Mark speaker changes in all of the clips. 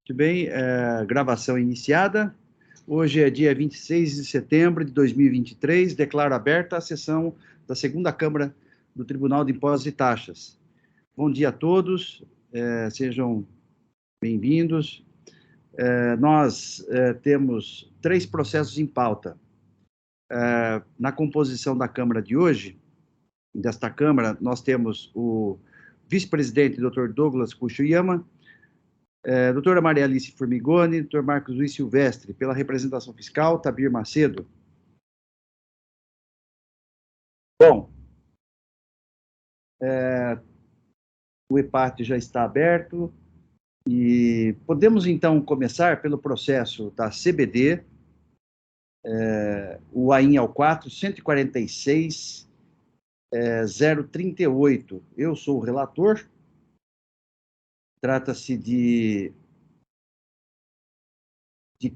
Speaker 1: Muito bem, gravação iniciada. Hoje é dia 26 de setembro de 2023, declaro aberta a sessão da segunda Câmara do Tribunal de Impostos e Taxas. Bom dia a todos, sejam bem-vindos. Nós temos 3 processos em pauta. Na composição da Câmara de hoje, desta Câmara, nós temos o vice-presidente, Dr. Douglas Kuchiyama, doutora Maria Alice Formigoni, doutor Marcos Luiz Silvestre, pela representação fiscal, Tabir Macedo. Bom, o EPAT já está aberto e podemos então começar pelo processo da CBD, o AIN ao 4, 146, 038. Eu sou o relator. Trata-se de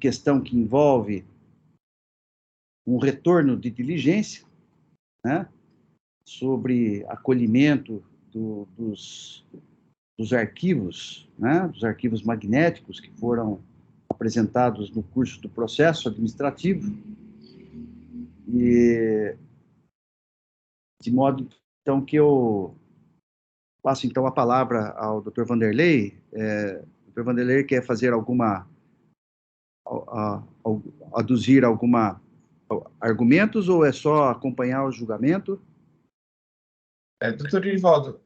Speaker 1: questão que envolve um retorno de diligência, né, sobre acolhimento dos arquivos, né, dos arquivos magnéticos que foram apresentados no curso do processo administrativo, e de modo então que eu passo então a palavra ao Dr. Vanderlei. Dr. Vanderlei quer fazer aduzir alguma argumentos ou é só acompanhar o julgamento?
Speaker 2: Doutor Irivaldo,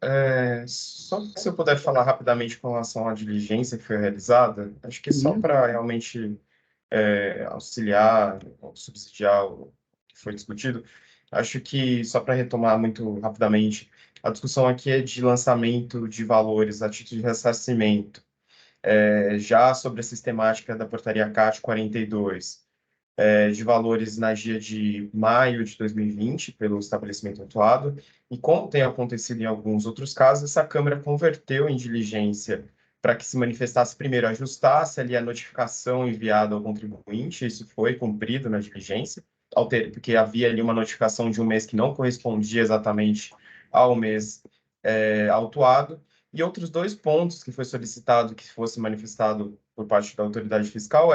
Speaker 2: só se eu puder falar rapidamente com relação à diligência que foi realizada, acho que só para realmente auxiliar, subsidiar o que foi discutido, acho que só para retomar muito rapidamente, a discussão aqui é de lançamento de valores a título de ressarcimento, já sobre a sistemática da portaria CAT 42, de valores na dia de maio de 2020, pelo estabelecimento autuado, e como tem acontecido em alguns outros casos, essa Câmara converteu em diligência para que se manifestasse primeiro, ajustasse ali a notificação enviada ao contribuinte, isso foi cumprido na diligência, porque havia ali uma notificação de um mês que não correspondia exatamente ao mês autuado, e outros 2 pontos que foi solicitado que fosse manifestado por parte da autoridade fiscal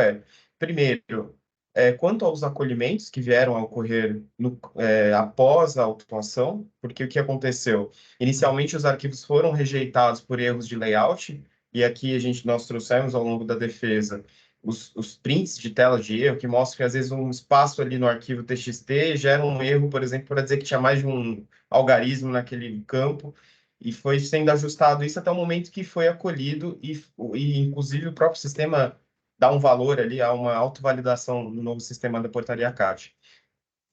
Speaker 2: primeiro, quanto aos acolhimentos que vieram a ocorrer após a autuação, porque o que aconteceu? Inicialmente, os arquivos foram rejeitados por erros de layout, e aqui nós trouxemos ao longo da defesa os prints de tela de erro, que mostram que às vezes um espaço ali no arquivo TXT gera um erro, por exemplo, para dizer que tinha mais de um algarismo naquele campo, e foi sendo ajustado isso até o momento que foi acolhido, e inclusive o próprio sistema dá um valor ali a uma autovalidação no novo sistema da portaria CAT.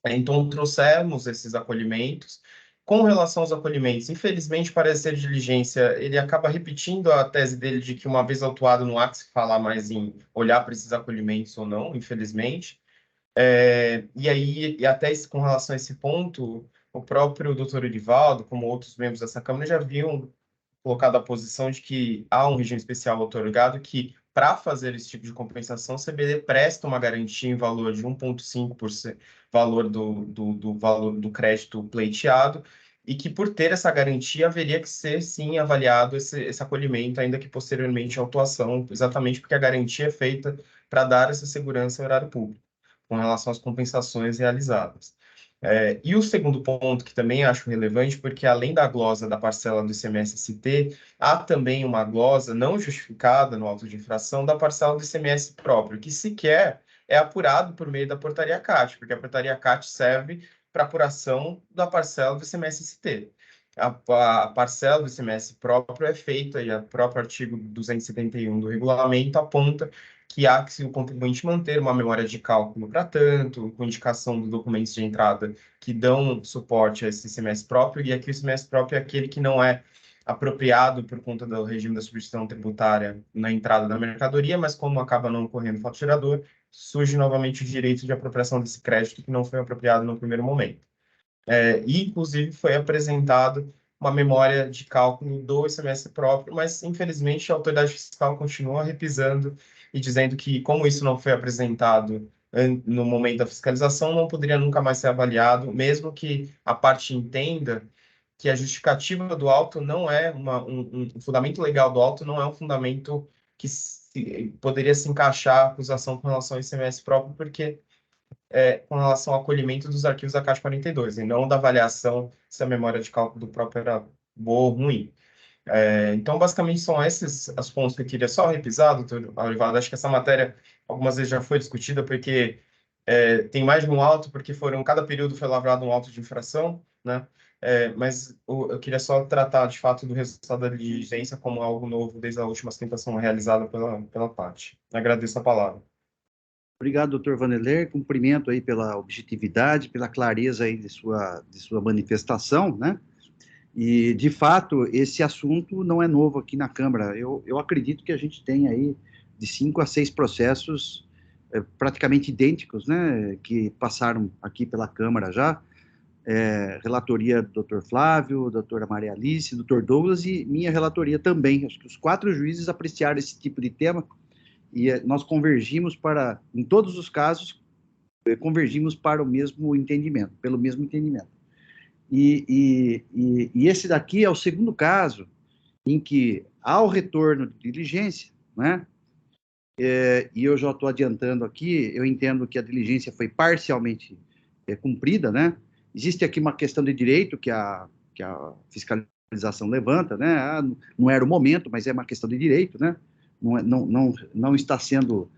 Speaker 2: Então, trouxemos esses acolhimentos. Com relação aos acolhimentos, infelizmente, parece ser diligência, ele acaba repetindo a tese dele de que uma vez autuado não há que se falar mais em olhar para esses acolhimentos ou não, infelizmente. E aí, com relação a esse ponto, o próprio doutor Irivaldo, como outros membros dessa Câmara, já haviam colocado a posição de que há um regime especial outorgado que, para fazer esse tipo de compensação, o CBD presta uma garantia em valor de 1,5% valor do valor do crédito pleiteado, e que, por ter essa garantia, haveria que ser, sim, avaliado esse acolhimento, ainda que posteriormente a autuação, exatamente porque a garantia é feita para dar essa segurança ao erário público, com relação às compensações realizadas. E o segundo ponto, que também acho relevante, porque além da glosa da parcela do ICMS-ST, há também uma glosa não justificada no auto de infração da parcela do ICMS próprio, que sequer é apurado por meio da portaria CAT, porque a portaria CAT serve para apuração da parcela do ICMS-ST. A parcela do ICMS próprio é feita, e o próprio artigo 271 do regulamento aponta que há que se o contribuinte manter uma memória de cálculo para tanto, com indicação dos documentos de entrada que dão suporte a esse ICMS próprio, e aqui o ICMS próprio é aquele que não é apropriado por conta do regime da substituição tributária na entrada da mercadoria, mas como acaba não ocorrendo fato gerador, surge novamente o direito de apropriação desse crédito que não foi apropriado no primeiro momento. E, inclusive, foi apresentado uma memória de cálculo do ICMS próprio, mas, infelizmente, a autoridade fiscal continua repisando e dizendo que, como isso não foi apresentado no momento da fiscalização, não poderia nunca mais ser avaliado, mesmo que a parte entenda que a justificativa do auto não é o fundamento legal do auto não é um fundamento que poderia se encaixar a acusação com relação ao ICMS próprio, porque com relação ao acolhimento dos arquivos da Caixa 42, e não da avaliação se a memória de cálculo do próprio era boa ou ruim. Então, basicamente, são esses os pontos que eu queria só repisar, doutor Olivaldo. Acho que essa matéria algumas vezes já foi discutida, porque tem mais de um auto, porque cada período foi lavrado um auto de infração, né? Mas eu queria só tratar, de fato, do resultado da diligência como algo novo desde a última tentação realizada pela parte. Agradeço a palavra.
Speaker 1: Obrigado, doutor Vanderlei. Cumprimento aí pela objetividade, pela clareza aí de sua manifestação, né? E, de fato, esse assunto não é novo aqui na Câmara. Eu acredito que a gente tem aí de 5 a 6 processos praticamente idênticos, né, que passaram aqui pela Câmara já. Relatoria do Dr. Flávio, doutora Maria Alice, doutor Douglas e minha relatoria também. Acho que os 4 juízes apreciaram esse tipo de tema e nós convergimos em todos os casos, convergimos para o mesmo entendimento, pelo mesmo entendimento. E esse daqui é o segundo caso em que, ao retorno de diligência, né, e eu já estou adiantando aqui, eu entendo que a diligência foi parcialmente cumprida, né? Existe aqui uma questão de direito que a fiscalização levanta, né? Não era o momento, mas é uma questão de direito, né? Não está sendo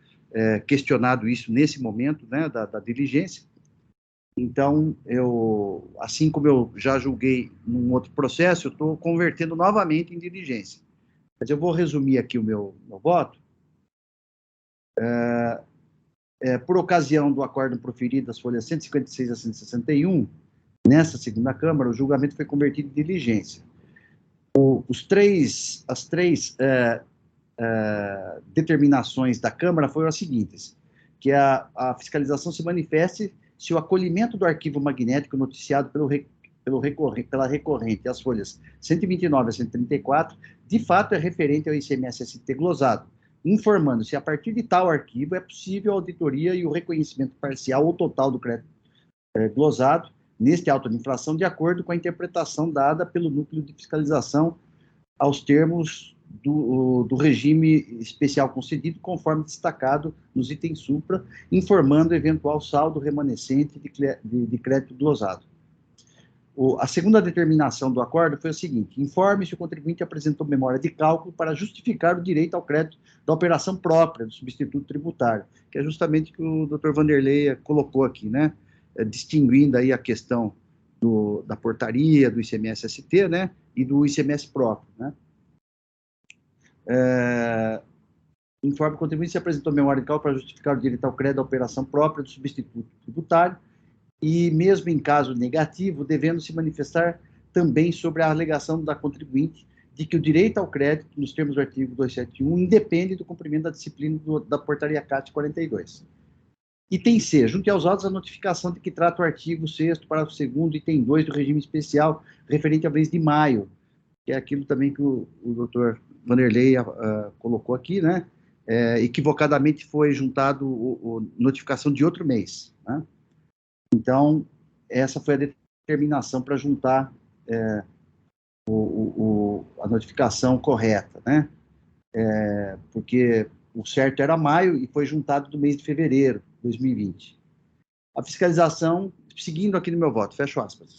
Speaker 1: questionado isso nesse momento, né, da diligência. Então, assim como eu já julguei num outro processo, eu estou convertendo novamente em diligência. Mas eu vou resumir aqui o meu voto. Por ocasião do acórdão proferido das folhas 156 a 161, nessa segunda Câmara, o julgamento foi convertido em diligência. As três determinações da Câmara foram as seguintes: que a fiscalização se manifeste se o acolhimento do arquivo magnético noticiado pela recorrente, as folhas 129 a 134, de fato é referente ao ICMS-ST glosado, informando se a partir de tal arquivo é possível a auditoria e o reconhecimento parcial ou total do crédito glosado neste auto de infração, de acordo com a interpretação dada pelo núcleo de fiscalização aos termos do regime especial concedido, conforme destacado nos itens supra, informando eventual saldo remanescente de crédito glosado. A segunda determinação do acordo foi a seguinte: informe se o contribuinte apresentou memória de cálculo para justificar o direito ao crédito da operação própria do substituto tributário, que é justamente o que o Dr. Vanderlei colocou aqui, né? Distinguindo aí a questão da portaria, do ICMS-ST, né? E do ICMS próprio, né? Informe o contribuinte se apresentou memória de cálculo para justificar o direito ao crédito da operação própria do substituto tributário, e mesmo em caso negativo, devendo se manifestar também sobre a alegação da contribuinte de que o direito ao crédito, nos termos do artigo 271, independe do cumprimento da disciplina da portaria CAT 42. Item C, junte aos autos a notificação de que trata o artigo 6º, parágrafo 2º, item 2 do regime especial, referente ao mês de maio, que é aquilo também que o doutor Vanderlei colocou aqui, né? Equivocadamente foi juntado notificação de outro mês, né? Então, essa foi a determinação para juntar a notificação correta, né? Porque o certo era maio e foi juntado do mês de fevereiro de 2020. A fiscalização, seguindo aqui no meu voto, fecho aspas, a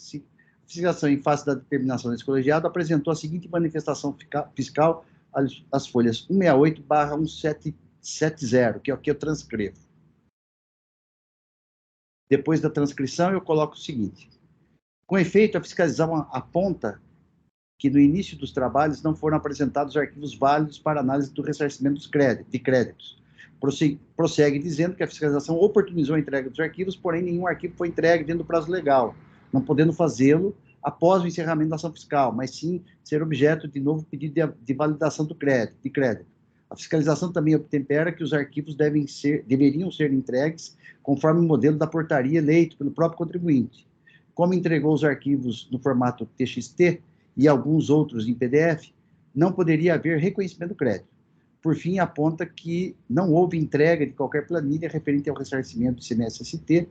Speaker 1: fiscalização em face da determinação desse colegiado apresentou a seguinte manifestação fiscal às folhas 168/1770, que é o que eu transcrevo. Depois da transcrição, eu coloco o seguinte: com efeito, a fiscalização aponta que no início dos trabalhos não foram apresentados arquivos válidos para análise do ressarcimento de créditos. Prossegue dizendo que a fiscalização oportunizou a entrega dos arquivos, porém nenhum arquivo foi entregue dentro do prazo legal, não podendo fazê-lo após o encerramento da ação fiscal, mas sim ser objeto de novo pedido de validação de crédito. A fiscalização também obtempera que os arquivos deveriam ser entregues conforme o modelo da portaria eleito pelo próprio contribuinte. Como entregou os arquivos no formato TXT e alguns outros em PDF, não poderia haver reconhecimento do crédito. Por fim, aponta que não houve entrega de qualquer planilha referente ao ressarcimento do ICMS-ST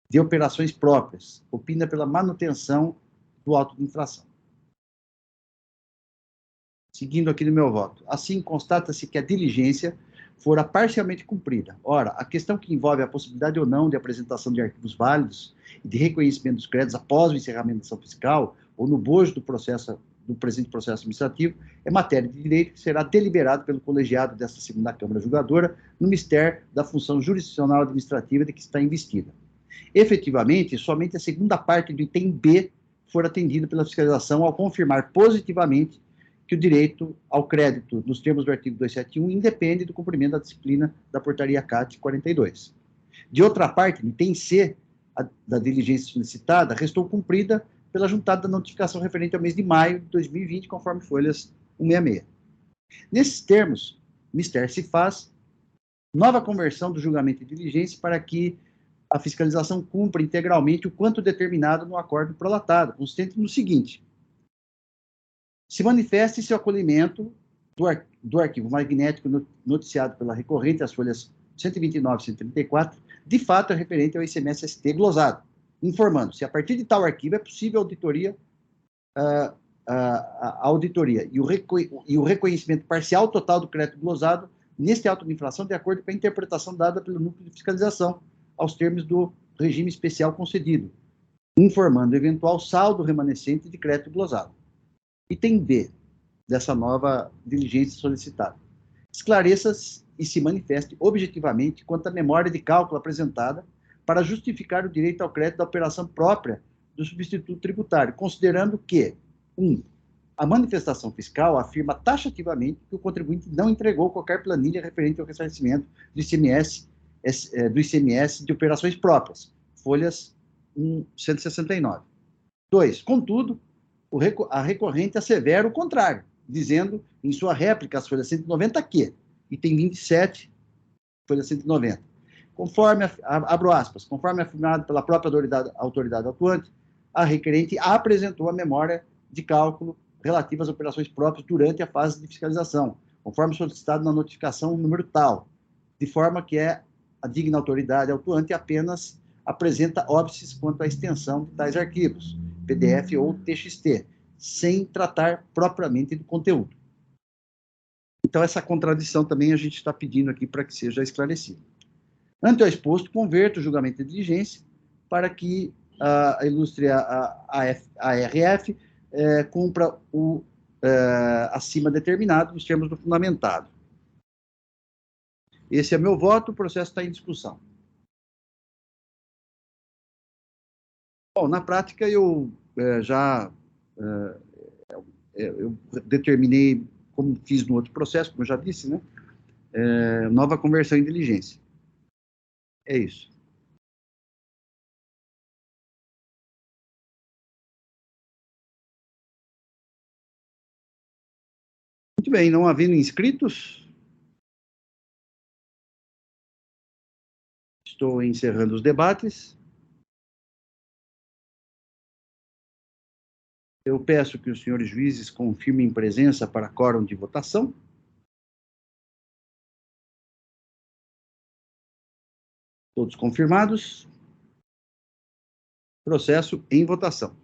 Speaker 1: de operações próprias. Opina pela manutenção do auto de infração. Seguindo aqui no meu voto. Assim, constata-se que a diligência fora parcialmente cumprida. Ora, a questão que envolve a possibilidade ou não de apresentação de arquivos válidos e de reconhecimento dos créditos após o encerramento da ação fiscal ou no bojo do presente processo administrativo é matéria de direito que será deliberado pelo colegiado desta segunda Câmara Julgadora no mistério da função jurisdicional administrativa de que está investida. Efetivamente, somente a segunda parte do item B for atendida pela fiscalização ao confirmar positivamente que o direito ao crédito, nos termos do artigo 271, independe do cumprimento da disciplina da portaria CAT 42. De outra parte, no item C da diligência solicitada, restou cumprida pela juntada da notificação referente ao mês de maio de 2020, conforme folhas 166. Nesses termos, o Ministério se faz nova conversão do julgamento de diligência para que a fiscalização cumpra integralmente o quanto determinado no acordo prolatado, consistente no seguinte: se manifeste seu acolhimento do arquivo magnético noticiado pela recorrente, as folhas 129 e 134, de fato é referente ao ICMS-ST glosado, informando se a partir de tal arquivo é possível a auditoria e o reconhecimento parcial total do crédito glosado neste auto de infração de acordo com a interpretação dada pelo núcleo de fiscalização aos termos do regime especial concedido, informando o eventual saldo remanescente de crédito glosado. Item B dessa nova diligência solicitada. Esclareça e se manifeste objetivamente quanto à memória de cálculo apresentada para justificar o direito ao crédito da operação própria do substituto tributário, considerando que, 1. A manifestação fiscal afirma taxativamente que o contribuinte não entregou qualquer planilha referente ao ressarcimento do ICMS de operações próprias, folhas 169. 2. Contudo, a recorrente assevera o contrário, dizendo em sua réplica às folhas 190 que, item 27, folha 190, conforme, abro aspas, conforme afirmado pela própria autoridade atuante, a requerente apresentou a memória de cálculo relativa às operações próprias durante a fase de fiscalização, conforme solicitado na notificação número tal, de forma que a digna autoridade atuante apenas apresenta óbices quanto à extensão de tais arquivos, PDF ou TXT, sem tratar propriamente do conteúdo. Então, essa contradição também a gente está pedindo aqui para que seja esclarecida. Ante o exposto, converto o julgamento de diligência para que a ilustre ARF cumpra o acima determinado nos termos do fundamentado. Esse é meu voto, o processo está em discussão. Bom, na prática, eu determinei, como fiz no outro processo, como eu já disse, né? Nova conversão em diligência. É isso. Muito bem, não havendo inscritos, estou encerrando os debates. Eu peço que os senhores juízes confirmem presença para quórum de votação. Todos confirmados. Processo em votação.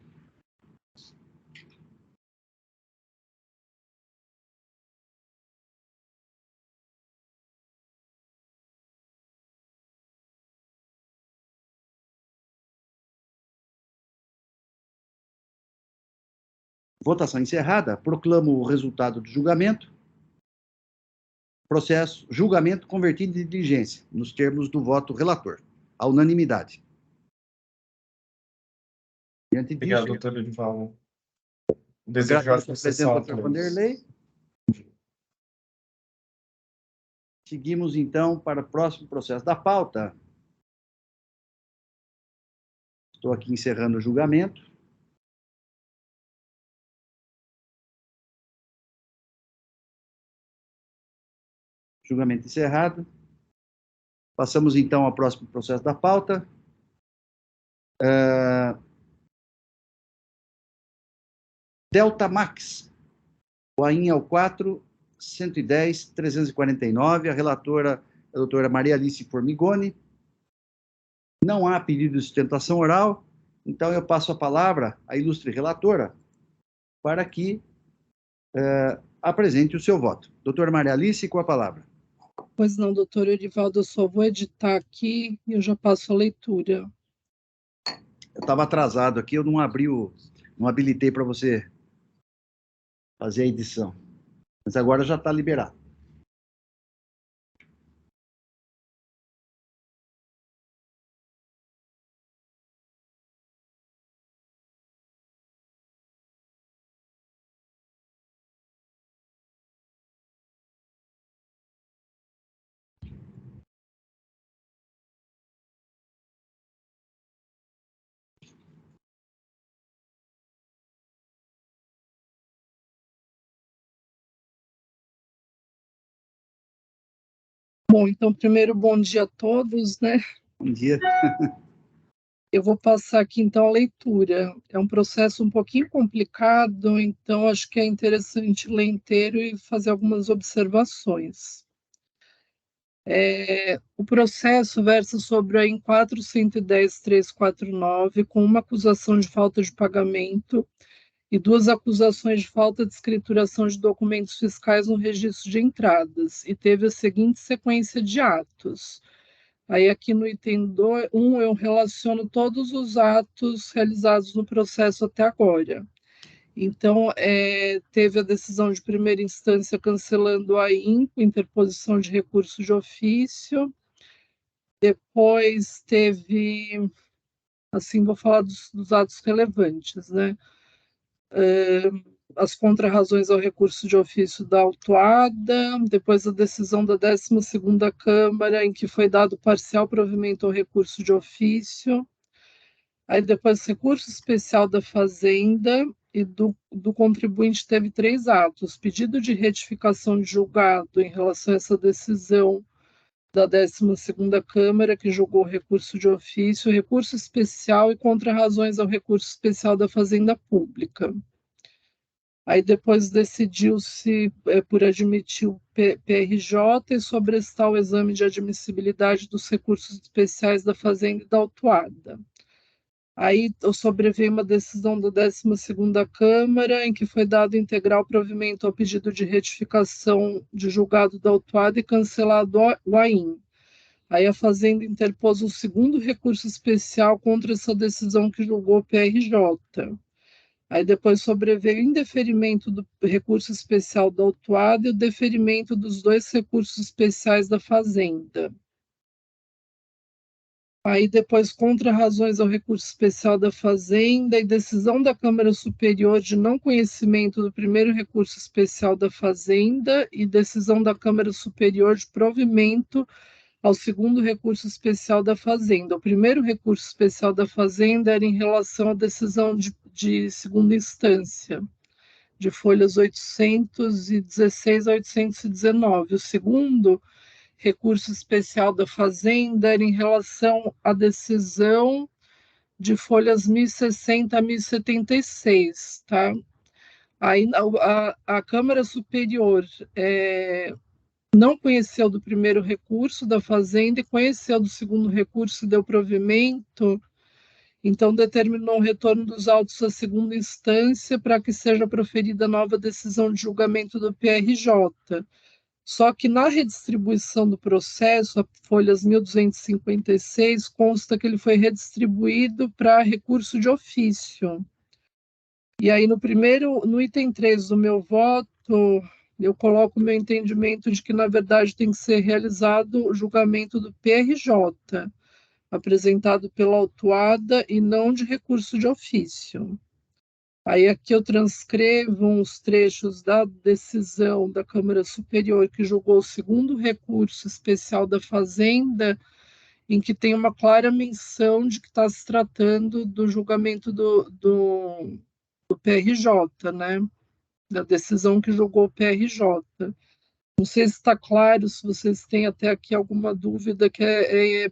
Speaker 1: Votação encerrada. Proclamo o resultado do julgamento. Processo, julgamento convertido em diligência, nos termos do voto relator. A unanimidade. Diante
Speaker 2: Obrigado,
Speaker 1: disso,
Speaker 2: doutor Edivaldo. Desejo a sessão a todos.
Speaker 1: Vanderlei. Seguimos, então, para o próximo processo da pauta. Estou aqui encerrando o julgamento. Julgamento encerrado. Passamos, então, ao próximo processo da pauta. Delta Max, o AIN é o 4.110.349, a relatora é a doutora Maria Alice Formigoni. Não há pedido de sustentação oral, então eu passo a palavra à ilustre relatora para que apresente o seu voto. Doutora Maria Alice, com a palavra.
Speaker 3: Pois não, doutor Eurivaldo, eu só vou editar aqui e eu já passo a leitura.
Speaker 1: Eu estava atrasado aqui, eu não habilitei para você fazer a edição. Mas agora já está liberado.
Speaker 3: Bom, então, primeiro, bom dia a todos, né?
Speaker 1: Bom dia.
Speaker 3: Eu vou passar aqui, então, a leitura. É um processo um pouquinho complicado, então acho que é interessante ler inteiro e fazer algumas observações. O processo versa sobre a IN 410.349, com uma acusação de falta de pagamento e duas acusações de falta de escrituração de documentos fiscais no registro de entradas, e teve a seguinte sequência de atos. Aí aqui no item 1 eu relaciono todos os atos realizados no processo até agora. Então, teve a decisão de primeira instância cancelando a IN, com interposição de recurso de ofício. Depois teve, assim, vou falar dos atos relevantes, né? As contrarrazões ao recurso de ofício da autuada, depois a decisão da 12ª Câmara, em que foi dado parcial provimento ao recurso de ofício, aí depois recurso especial da Fazenda, e do contribuinte teve 3 atos: pedido de retificação de julgado em relação a essa decisão da 12ª Câmara, que julgou o recurso de ofício, recurso especial e contrarrazões ao recurso especial da Fazenda Pública. Aí depois decidiu-se por admitir o PRJ e sobrestar o exame de admissibilidade dos recursos especiais da Fazenda e da autuada. Aí sobreveio uma decisão da 12ª Câmara, em que foi dado integral provimento ao pedido de retificação de julgado da autuada e cancelado o AIN. Aí a Fazenda interpôs um segundo recurso especial contra essa decisão que julgou o PRJ. Aí depois sobreveio o indeferimento do recurso especial da autuada e o deferimento dos 2 recursos especiais da Fazenda. Aí depois contrarrazões ao recurso especial da Fazenda e decisão da Câmara Superior de não conhecimento do primeiro recurso especial da Fazenda e decisão da Câmara Superior de provimento ao segundo recurso especial da Fazenda. O primeiro recurso especial da Fazenda era em relação à decisão de segunda instância, de folhas 816 a 819. O segundo recurso especial da Fazenda era em relação à decisão de folhas 1060 a 1076, tá? Aí a Câmara Superior não conheceu do primeiro recurso da Fazenda e conheceu do segundo recurso e deu provimento, então determinou o retorno dos autos à segunda instância para que seja proferida nova decisão de julgamento do PRJ. Só que na redistribuição do processo, a folhas 1256, consta que ele foi redistribuído para recurso de ofício. E aí no item 3 do meu voto, eu coloco o meu entendimento de que, na verdade, tem que ser realizado o julgamento do PRJ, apresentado pela autuada, e não de recurso de ofício. Aí aqui eu transcrevo uns trechos da decisão da Câmara Superior que julgou o segundo recurso especial da Fazenda, em que tem uma clara menção de que está se tratando do julgamento do PRJ, né? Da decisão que julgou o PRJ. Não sei se está claro, se vocês têm até aqui alguma dúvida, que é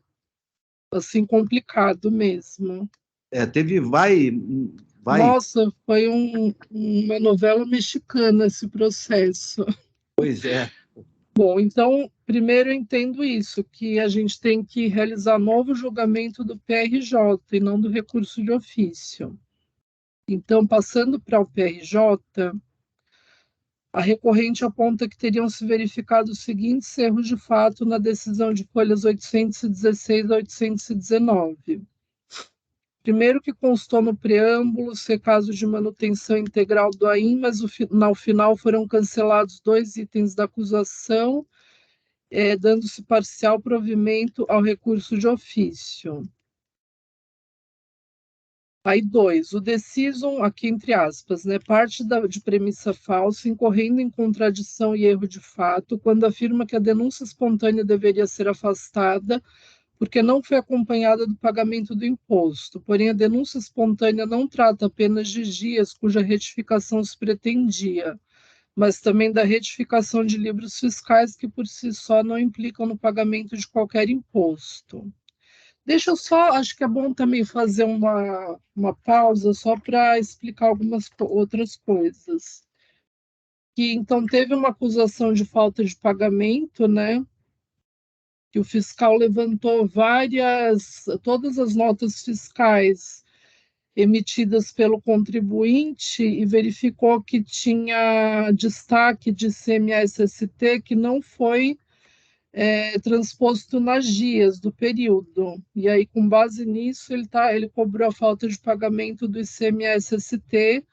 Speaker 3: assim, complicado mesmo.
Speaker 1: Vai.
Speaker 3: Nossa, foi uma novela mexicana esse processo.
Speaker 1: Pois é.
Speaker 3: Bom, então, primeiro eu entendo isso, que a gente tem que realizar novo julgamento do PRJ e não do recurso de ofício. Então, passando para o PRJ, A recorrente aponta que teriam se verificado os seguintes erros de fato na decisão de folhas 816 a 819. Primeiro, que constou no preâmbulo ser caso de manutenção integral do AIM, mas no final foram cancelados 2 itens da acusação, dando-se parcial provimento ao recurso de ofício. Aí, 2, o decisum, aqui entre aspas, né, parte de premissa falsa, incorrendo em contradição e erro de fato, quando afirma que a denúncia espontânea deveria ser afastada porque não foi acompanhada do pagamento do imposto. Porém, a denúncia espontânea não trata apenas de dias cuja retificação se pretendia, mas também da retificação de livros fiscais que por si só não implicam no pagamento de qualquer imposto. Deixa eu só, acho que é bom também fazer uma pausa só para explicar algumas outras coisas. Que então teve uma acusação de falta de pagamento, né? Que o fiscal levantou todas as notas fiscais emitidas pelo contribuinte e verificou que tinha destaque de ICMS-ST que não foi transposto nas dias do período. E aí, com base nisso, ele cobrou a falta de pagamento do ICMS-ST,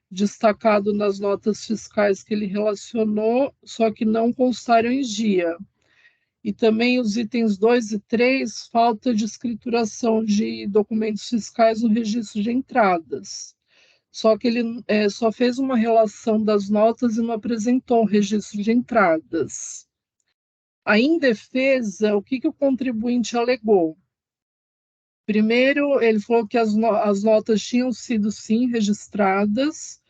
Speaker 3: destacado nas notas fiscais que ele relacionou, só que não constaram em dia. E também os itens 2 e 3, falta de escrituração de documentos fiscais no registro de entradas. Só que ele só fez uma relação das notas e não apresentou o registro de entradas. Aí, em defesa, o que o contribuinte alegou? Primeiro, ele falou que as notas tinham sido, sim, registradas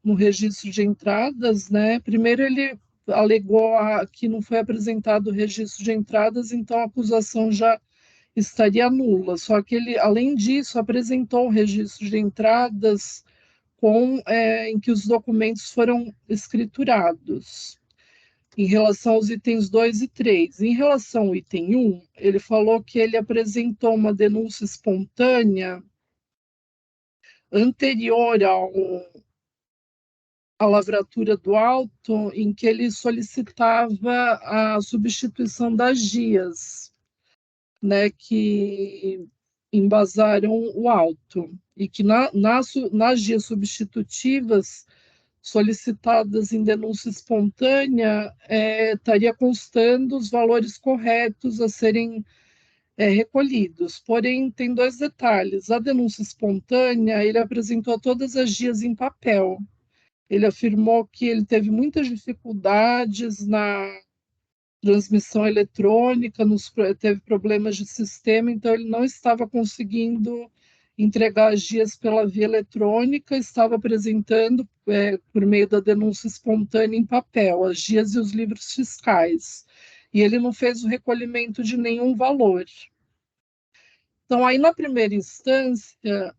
Speaker 3: no registro de entradas, né? Primeiro, ele alegou que não foi apresentado o registro de entradas, então a acusação já estaria nula. Só que ele, além disso, apresentou o registro de entradas em que os documentos foram escriturados, em relação aos itens 2 e 3. Em relação ao item 1, ele falou que ele apresentou uma denúncia espontânea anterior à lavratura do auto, em que ele solicitava a substituição das dias, né, que embasaram o auto, e que nas dias substitutivas solicitadas em denúncia espontânea, estaria constando os valores corretos a serem recolhidos. Porém, tem 2 detalhes. A denúncia espontânea, ele apresentou todas as dias em papel. Ele afirmou que ele teve muitas dificuldades na transmissão eletrônica, teve problemas de sistema, então ele não estava conseguindo entregar as dias pela via eletrônica, estava apresentando, por meio da denúncia espontânea em papel, as dias e os livros fiscais. E ele não fez o recolhimento de nenhum valor. Então, aí, na primeira instância,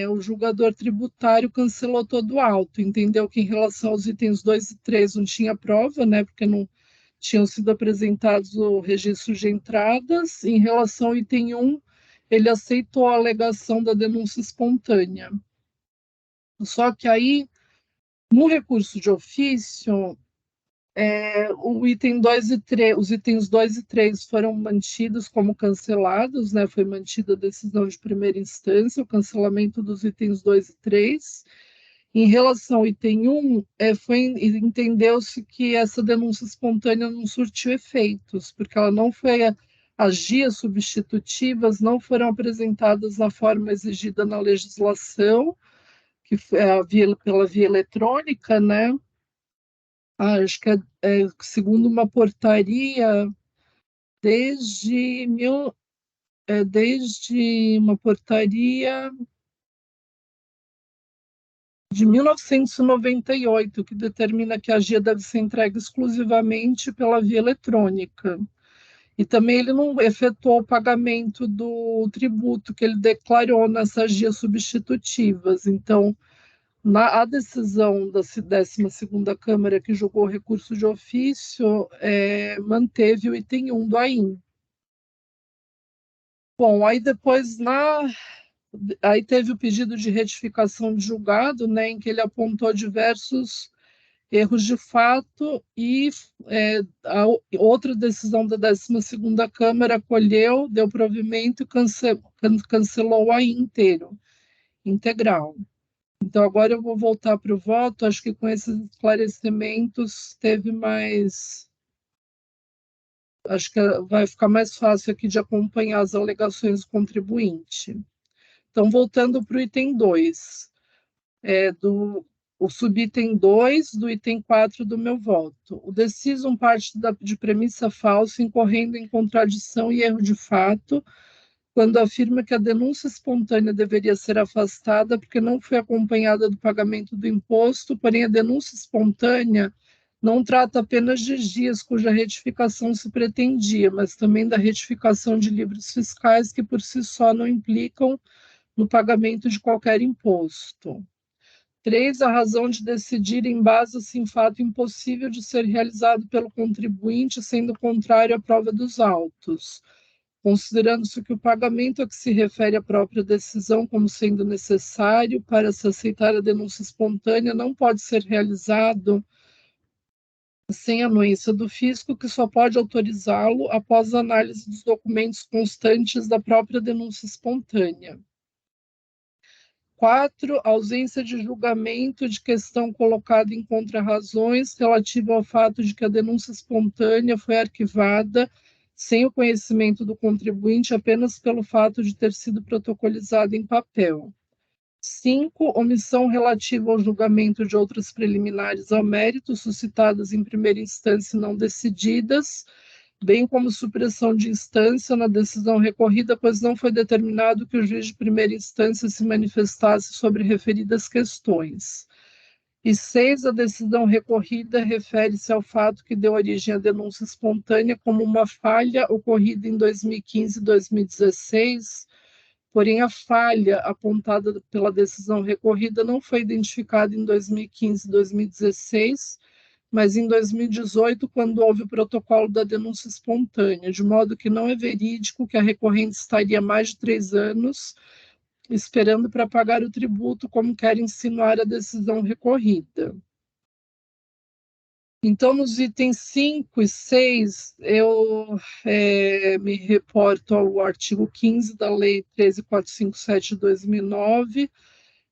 Speaker 3: o julgador tributário cancelou todo o auto, entendeu que em relação aos itens 2 e 3 não tinha prova, né, porque não tinham sido apresentados o registro de entradas. Em relação ao item 1, ele aceitou a alegação da denúncia espontânea. Só que aí, no recurso de ofício, os itens 2 e 3 foram mantidos como cancelados, né? Foi mantida a decisão de primeira instância, o cancelamento dos itens 2 e 3. Em relação ao item 1, entendeu-se que essa denúncia espontânea não surtiu efeitos, porque ela não foi, as dias substitutivas não foram apresentadas na forma exigida na legislação, que foi pela via eletrônica, né? Acho que segundo uma portaria, desde, desde uma portaria de 1998, que determina que a GIA deve ser entregue exclusivamente pela via eletrônica. E também ele não efetuou o pagamento do tributo que ele declarou nessas GIAs substitutivas. Então, a decisão da 12ª Câmara, que julgou o recurso de ofício, manteve o item 1 do AIM. Bom, aí depois, aí teve o pedido de retificação de julgado, né, em que ele apontou diversos erros de fato, e a outra decisão da 12ª Câmara acolheu, deu provimento e cancelou aí integral. Então, agora eu vou voltar para o voto. Acho que com esses esclarecimentos teve mais. Acho que vai ficar mais fácil aqui de acompanhar as alegações do contribuinte. Então, voltando para o item 2, o subitem 2 do item 4 do meu voto. O decisum parte de premissa falsa, incorrendo em contradição e erro de fato, quando afirma que a denúncia espontânea deveria ser afastada porque não foi acompanhada do pagamento do imposto, porém a denúncia espontânea não trata apenas de dias cuja retificação se pretendia, mas também da retificação de livros fiscais que por si só não implicam no pagamento de qualquer imposto. 3. A razão de decidir embasa-se em fato impossível de ser realizado pelo contribuinte, sendo contrário à prova dos autos. Considerando-se que o pagamento a que se refere a própria decisão como sendo necessário para se aceitar a denúncia espontânea não pode ser realizado sem anuência do fisco, que só pode autorizá-lo após a análise dos documentos constantes da própria denúncia espontânea. 4. Ausência de julgamento de questão colocada em contrarrazões relativa ao fato de que a denúncia espontânea foi arquivada sem o conhecimento do contribuinte apenas pelo fato de ter sido protocolizada em papel. 5. Omissão relativa ao julgamento de outras preliminares ao mérito suscitadas em primeira instância e não decididas, bem como supressão de instância na decisão recorrida, pois não foi determinado que o juiz de primeira instância se manifestasse sobre referidas questões. E 6. A decisão recorrida refere-se ao fato que deu origem à denúncia espontânea como uma falha ocorrida em 2015 e 2016, porém a falha apontada pela decisão recorrida não foi identificada em 2015 e 2016, mas em 2018, quando houve o protocolo da denúncia espontânea, de modo que não é verídico que a recorrente estaria mais de 3 anos esperando para pagar o tributo, como quer insinuar a decisão recorrida. Então, nos itens 5 e 6, eu me reporto ao artigo 15 da Lei 13.457 de 2009,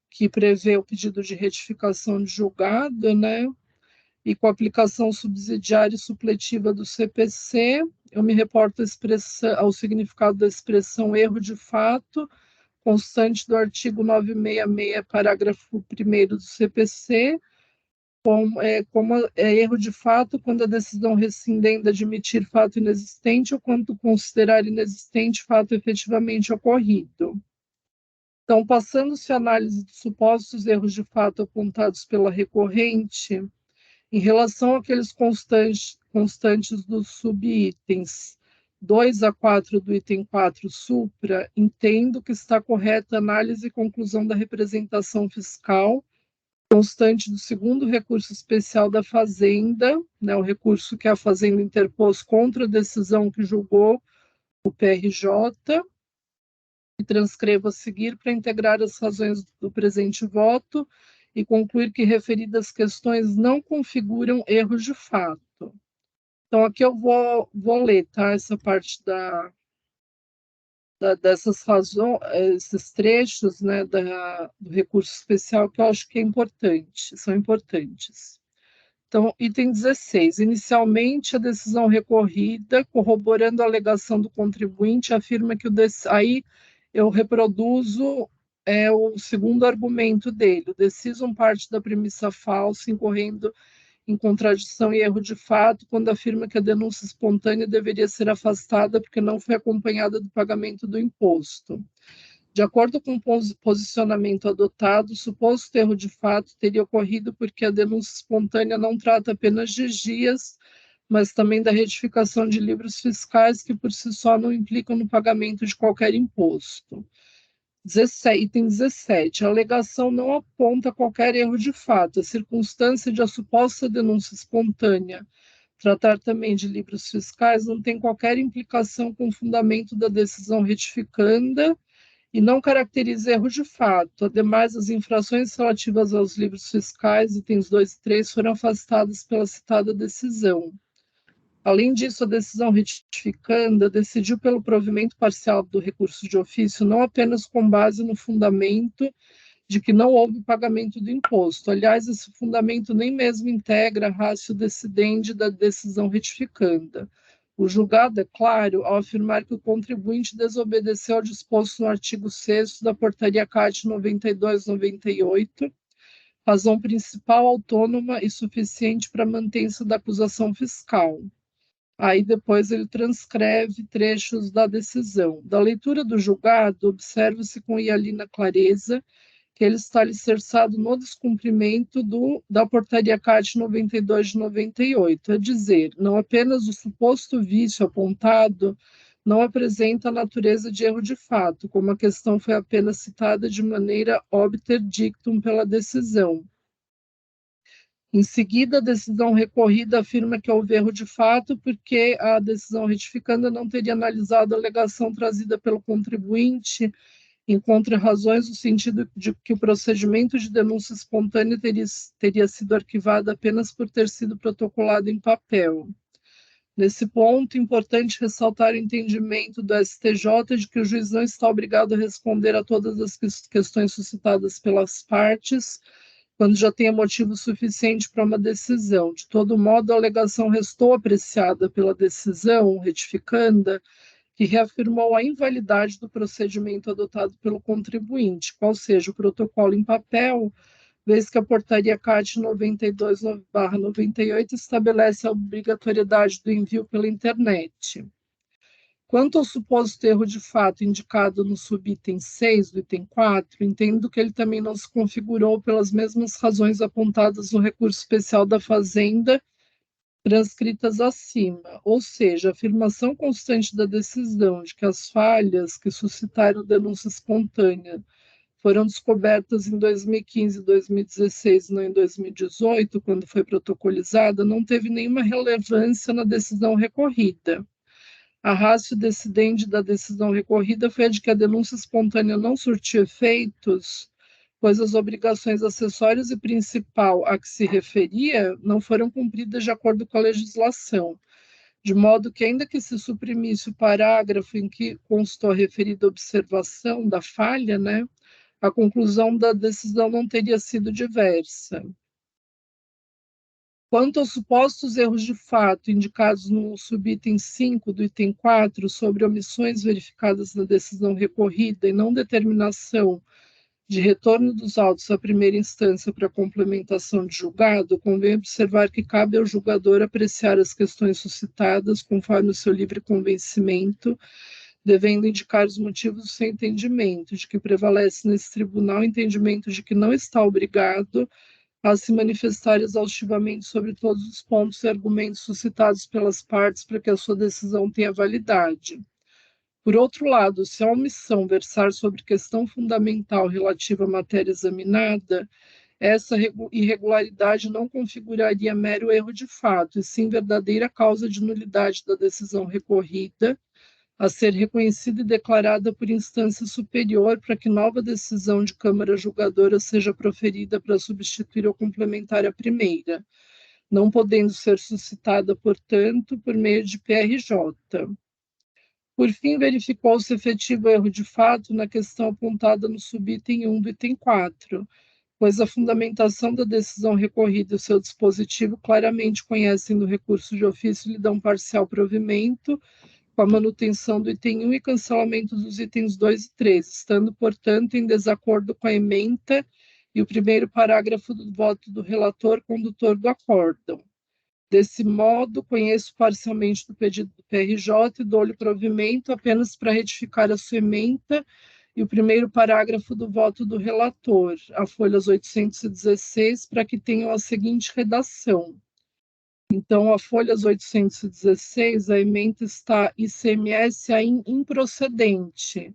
Speaker 3: que prevê o pedido de retificação de julgado, né? E com a aplicação subsidiária e supletiva do CPC, eu me reporto ao significado da expressão erro de fato, constante do artigo 966, parágrafo 1º do CPC, como erro de fato quando a decisão rescindente admitir fato inexistente ou quando considerar inexistente fato efetivamente ocorrido. Então, passando-se a análise dos supostos erros de fato apontados pela recorrente, em relação àqueles constantes dos subitens 2 a 4 do item 4 supra, entendo que está correta a análise e conclusão da representação fiscal constante do segundo recurso especial da Fazenda, né, o recurso que a Fazenda interpôs contra a decisão que julgou o PRJ, e transcrevo a seguir para integrar as razões do presente voto e concluir que referidas questões não configuram erros de fato. Então, aqui eu vou ler, tá, essa parte dessas razões, esses trechos, né, do recurso especial, que eu acho que são importantes. Então, item 16. Inicialmente, a decisão recorrida, corroborando a alegação do contribuinte, afirma que aí eu reproduzo o segundo argumento dele. O decisum parte da premissa falsa, incorrendo em contradição e erro de fato, quando afirma que a denúncia espontânea deveria ser afastada porque não foi acompanhada do pagamento do imposto. De acordo com o posicionamento adotado, o suposto erro de fato teria ocorrido porque a denúncia espontânea não trata apenas de dias, mas também da retificação de livros fiscais que por si só não implicam no pagamento de qualquer imposto. Item 17. A alegação não aponta qualquer erro de fato. A circunstância de a suposta denúncia espontânea tratar também de livros fiscais não tem qualquer implicação com o fundamento da decisão retificanda e não caracteriza erro de fato. Ademais, as infrações relativas aos livros fiscais, itens 2 e 3, foram afastadas pela citada decisão. Além disso, a decisão retificanda decidiu pelo provimento parcial do recurso de ofício, não apenas com base no fundamento de que não houve pagamento do imposto. Aliás, esse fundamento nem mesmo integra a ratio decidendi da decisão retificanda. O julgado é claro ao afirmar que o contribuinte desobedeceu ao disposto no artigo 6º da Portaria CAT 92/98, razão principal, autônoma e suficiente para a mantença da acusação fiscal. Aí depois ele transcreve trechos da decisão. Da leitura do julgado, observa-se com hialina clareza que ele está alicerçado no descumprimento da Portaria CAT 92/98, é dizer, não apenas o suposto vício apontado não apresenta a natureza de erro de fato, como a questão foi apenas citada de maneira obter dictum pela decisão. Em seguida, a decisão recorrida afirma que houve erro de fato porque a decisão retificanda não teria analisado a alegação trazida pelo contribuinte, encontra razões no sentido de que o procedimento de denúncia espontânea teria sido arquivado apenas por ter sido protocolado em papel. Nesse ponto, é importante ressaltar o entendimento do STJ de que o juiz não está obrigado a responder a todas as questões suscitadas pelas partes, quando já tenha motivo suficiente para uma decisão. De todo modo, a alegação restou apreciada pela decisão retificanda, que reafirmou a invalidade do procedimento adotado pelo contribuinte, qual seja o protocolo em papel, vez que a Portaria CAT 92/98 estabelece a obrigatoriedade do envio pela internet. Quanto ao suposto erro de fato indicado no subitem 6 do item 4, entendo que ele também não se configurou pelas mesmas razões apontadas no recurso especial da Fazenda, transcritas acima, ou seja, a afirmação constante da decisão de que as falhas que suscitaram denúncia espontânea foram descobertas em 2015 e 2016, não em 2018, quando foi protocolizada, não teve nenhuma relevância na decisão recorrida. A ratio decidendi da decisão recorrida foi a de que a denúncia espontânea não surtiu efeitos, pois as obrigações acessórias e principal a que se referia não foram cumpridas de acordo com a legislação, de modo que, ainda que se suprimisse o parágrafo em que constou a referida observação da falha, a conclusão da decisão não teria sido diversa. Quanto aos supostos erros de fato indicados no subitem 5 do item 4 sobre omissões verificadas na decisão recorrida e não determinação de retorno dos autos à primeira instância para complementação de julgado, convém observar que cabe ao julgador apreciar as questões suscitadas conforme o seu livre convencimento, devendo indicar os motivos do seu entendimento, de que prevalece nesse tribunal o entendimento de que não está obrigado a se manifestar exaustivamente sobre todos os pontos e argumentos suscitados pelas partes para que a sua decisão tenha validade. Por outro lado, se a omissão versar sobre questão fundamental relativa à matéria examinada, essa irregularidade não configuraria mero erro de fato, e sim verdadeira causa de nulidade da decisão recorrida, a ser reconhecida e declarada por instância superior para que nova decisão de Câmara Julgadora seja proferida para substituir ou complementar a primeira, não podendo ser suscitada, portanto, por meio de PRJ. Por fim, verificou-se efetivo erro de fato na questão apontada no subitem 1 do item 4, pois a fundamentação da decisão recorrida e o seu dispositivo claramente conhecem do recurso de ofício e lhe dão parcial provimento, com a manutenção do item 1 e cancelamento dos itens 2 e 3, estando, portanto, em desacordo com a ementa e o primeiro parágrafo do voto do relator condutor do acórdão. Desse modo, conheço parcialmente do pedido do PRJ e dou-lhe provimento apenas para retificar a sua ementa e o primeiro parágrafo do voto do relator, a folhas 816, para que tenham a seguinte redação. Então, a folhas 816, a ementa está ICMS improcedente.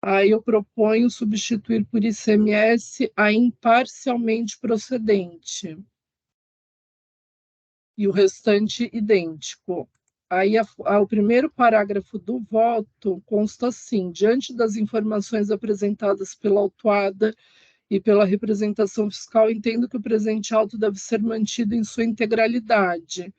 Speaker 3: Aí eu proponho substituir por ICMS a imparcialmente procedente. E o restante idêntico. Aí o primeiro parágrafo do voto consta assim: diante das informações apresentadas pela autuada e pela representação fiscal, entendo que o presente auto deve ser mantido em sua integralidade.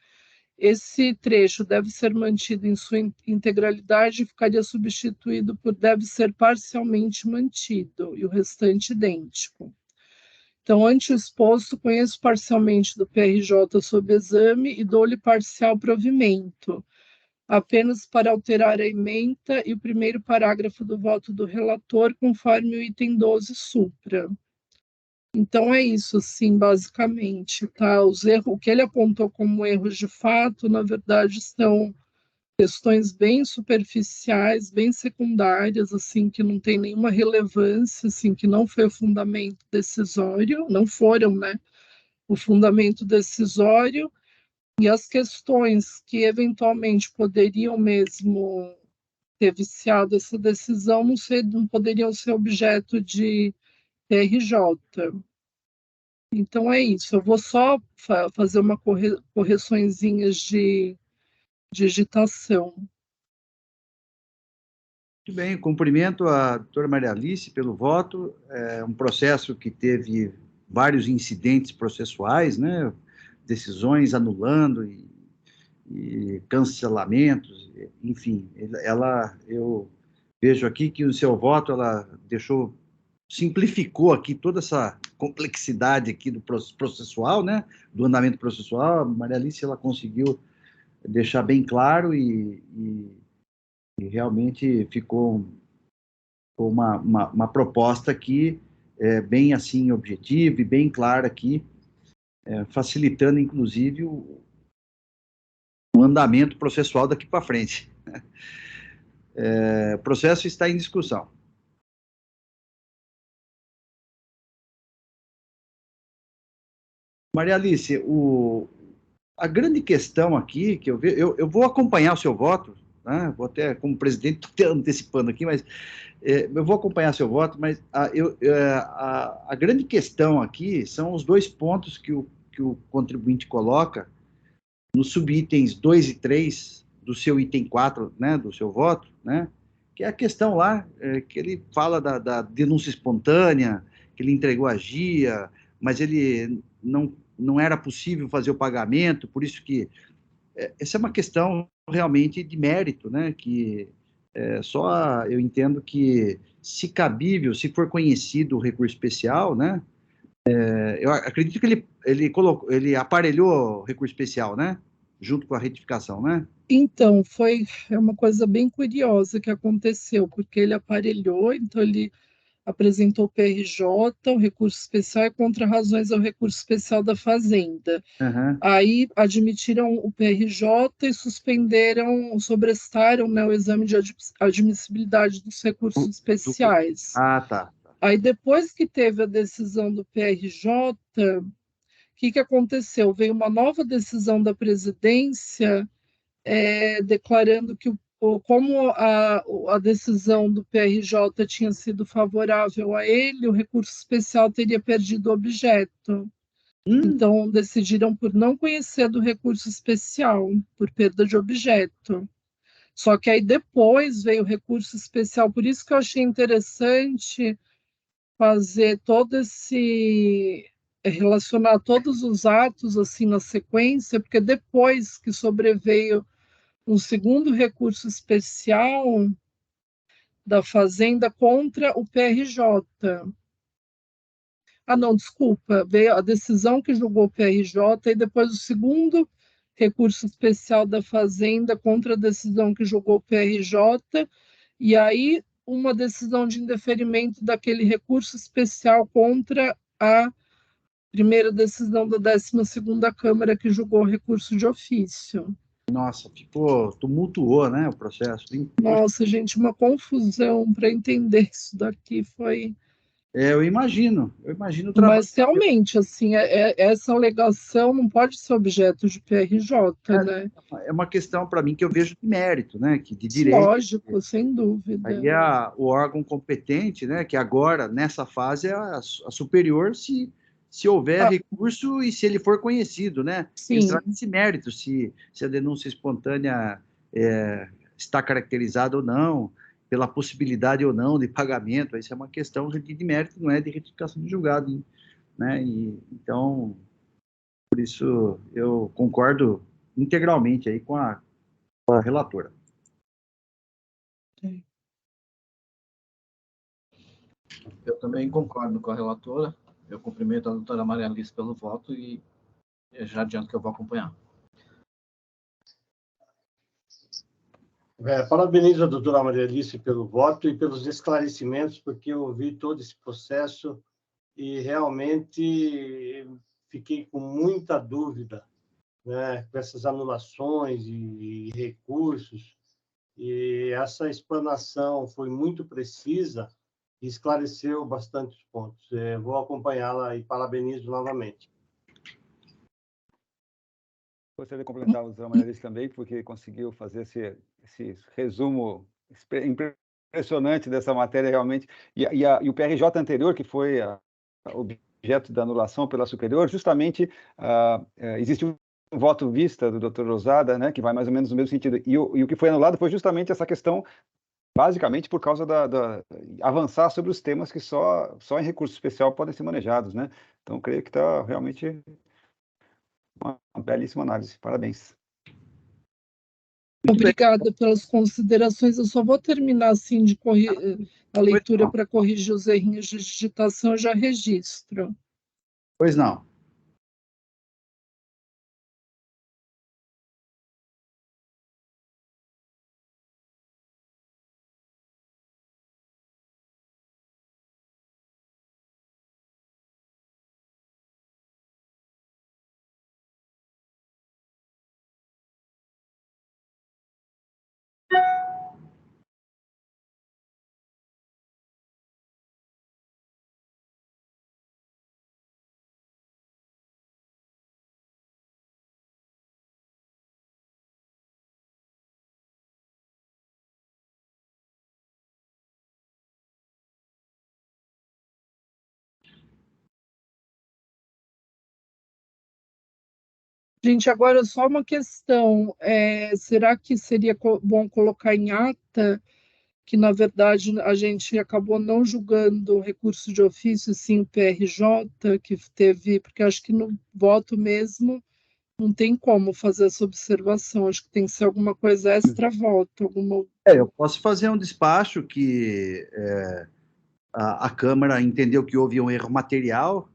Speaker 3: Esse trecho deve ser mantido em sua integralidade e ficaria substituído por deve ser parcialmente mantido, e o restante idêntico. Então, ante o exposto, conheço parcialmente do PRJ sob exame e dou-lhe parcial provimento, apenas para alterar a ementa e o primeiro parágrafo do voto do relator, conforme o item 12 supra. Então, é isso, assim, basicamente, tá? O que ele apontou como erros de fato, na verdade, são questões bem superficiais, bem secundárias, assim, que não tem nenhuma relevância, assim, que não foi o fundamento decisório, não foram, né, o fundamento decisório, e as questões que eventualmente poderiam mesmo ter viciado essa decisão não poderiam ser objeto de TRJ. Então é isso, eu vou só fazer uma correçõezinhas de digitação.
Speaker 1: Muito bem, cumprimento a doutora Maria Alice pelo voto. É um processo que teve vários incidentes processuais, né? Decisões anulando e cancelamentos, enfim. Eu vejo aqui que o seu voto, ela simplificou aqui toda essa complexidade aqui do processual, né? Do andamento processual. A Maria Alice, ela conseguiu deixar bem claro e realmente ficou uma proposta aqui bem assim objetiva e bem clara aqui, facilitando inclusive o andamento processual daqui para frente. O processo está em discussão. Maria Alice, a grande questão aqui que eu vejo, eu vou acompanhar o seu voto, né? Vou até, como presidente, estou antecipando aqui, mas eu vou acompanhar seu voto, mas a grande questão aqui são os dois pontos que o contribuinte coloca nos subitens 2 e 3 do seu item 4, né, do seu voto, né, que é a questão lá, que ele fala da denúncia espontânea, que ele entregou a GIA, mas ele não era possível fazer o pagamento, por isso que essa é uma questão realmente de mérito, né, que só eu entendo que, se cabível, se for conhecido o recurso especial, né, eu acredito que ele aparelhou o recurso especial, né, junto com a retificação, né?
Speaker 3: Então, é uma coisa bem curiosa que aconteceu, porque ele aparelhou, então ele apresentou o PRJ, o recurso especial e contra razões ao recurso especial da Fazenda.
Speaker 1: Uhum.
Speaker 3: Aí admitiram o PRJ e sobrestaram, né, o exame de admissibilidade dos recursos especiais.
Speaker 1: Ah, tá.
Speaker 3: Aí depois que teve a decisão do PRJ, o que aconteceu? Veio uma nova decisão da presidência declarando que como a decisão do PRJ tinha sido favorável a ele, o recurso especial teria perdido o objeto. Então, decidiram por não conhecer do recurso especial, por perda de objeto. Só que aí depois veio o recurso especial, por isso que eu achei interessante fazer relacionar todos os atos assim na sequência, porque depois que sobreveio um segundo recurso especial da Fazenda contra o PRJ. Ah, não, desculpa, veio a decisão que julgou o PRJ e depois o segundo recurso especial da Fazenda contra a decisão que julgou o PRJ, e aí uma decisão de indeferimento daquele recurso especial contra a primeira decisão da 12ª Câmara que julgou o recurso de ofício.
Speaker 1: Nossa, tumultuou, né, o processo.
Speaker 3: Nossa, gente, uma confusão para entender isso daqui foi.
Speaker 1: Eu imagino o trabalho.
Speaker 3: Mas realmente, assim, essa alegação não pode ser objeto de PRJ, né?
Speaker 1: É uma questão, para mim, que eu vejo de mérito, né, que de direito.
Speaker 3: Lógico, sem dúvida.
Speaker 1: Aí o órgão competente, né, que agora, nessa fase, é a superior, se se houver recurso e se ele for conhecido, né?
Speaker 3: Sim.
Speaker 1: Entrar nesse mérito, se a denúncia espontânea está caracterizada ou não, pela possibilidade ou não de pagamento, isso é uma questão de mérito, não é de retificação de julgado, né? Então, por isso, eu concordo integralmente aí com a relatora.
Speaker 4: Eu também concordo com a relatora. Eu cumprimento a doutora Maria Alice pelo voto e já adianto que eu vou acompanhar.
Speaker 5: Parabenizo a doutora Maria Alice pelo voto e pelos esclarecimentos, porque eu ouvi todo esse processo e realmente fiquei com muita dúvida, né, com essas anulações e recursos. E essa explanação foi muito precisa e esclareceu bastante os pontos. Vou acompanhá-la e parabenizo novamente.
Speaker 6: Gostaria de complementar a doutora Maria Alice também, porque conseguiu fazer esse resumo impressionante dessa matéria, realmente. E o PRJ anterior, que foi objeto da anulação pela superior, justamente existiu um voto vista do Dr. Rosada, né, que vai mais ou menos no mesmo sentido. E o que foi anulado foi justamente essa questão, basicamente por causa avançar sobre os temas que só em recurso especial podem ser manejados, né? Então, creio que está realmente uma belíssima análise. Parabéns.
Speaker 3: Obrigada pelas considerações. Eu só vou terminar assim a leitura para corrigir os errinhos de digitação, eu já registro.
Speaker 1: Pois não.
Speaker 3: Gente, agora só uma questão. Será que seria bom colocar em ata que, na verdade, a gente acabou não julgando o recurso de ofício, sim o PRJ, que teve, porque acho que no voto mesmo não tem como fazer essa observação, acho que tem que ser alguma coisa extra-voto.
Speaker 1: Eu posso fazer um despacho que a Câmara entendeu que houve um erro material,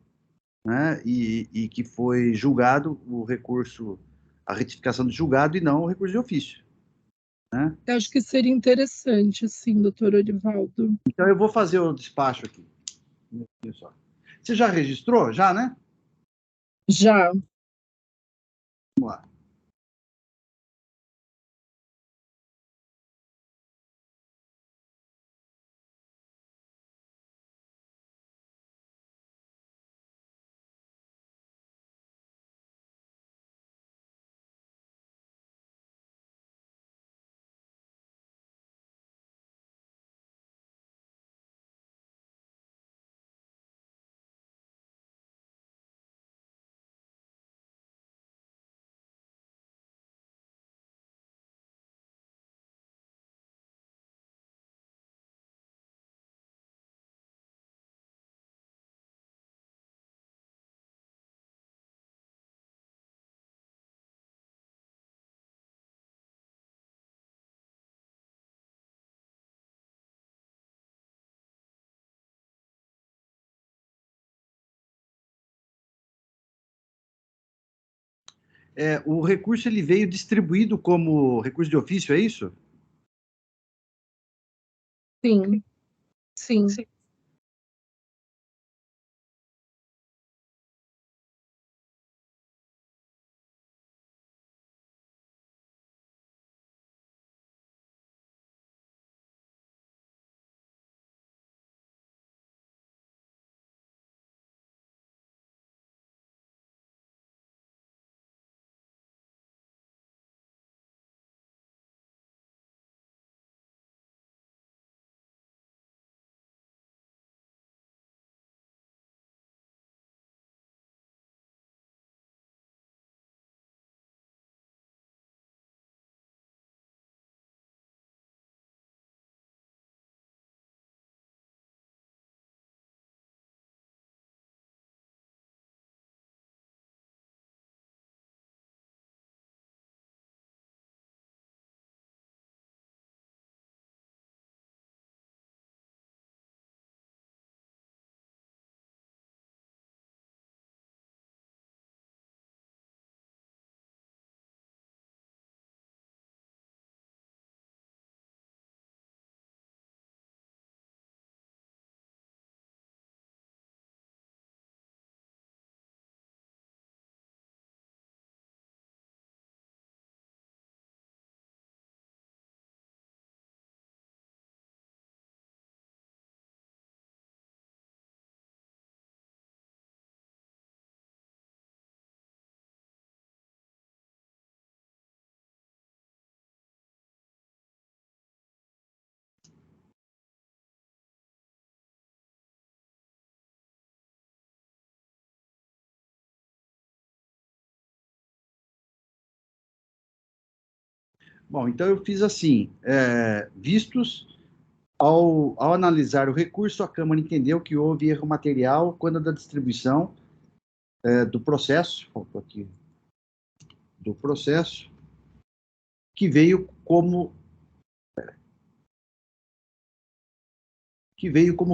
Speaker 1: né, e que foi julgado o recurso, a retificação do julgado e não o recurso de ofício. Né?
Speaker 3: Eu acho que seria interessante, sim, doutor Orivaldo.
Speaker 1: Então, eu vou fazer o despacho aqui. Você já registrou? Já, né?
Speaker 3: Já.
Speaker 1: Vamos lá. O recurso ele veio distribuído como recurso de ofício, é isso?
Speaker 3: Sim. Sim.
Speaker 1: Bom, então eu fiz assim, vistos, ao analisar o recurso, a Câmara entendeu que houve erro material quando da distribuição do processo, faltou aqui, do processo, que veio como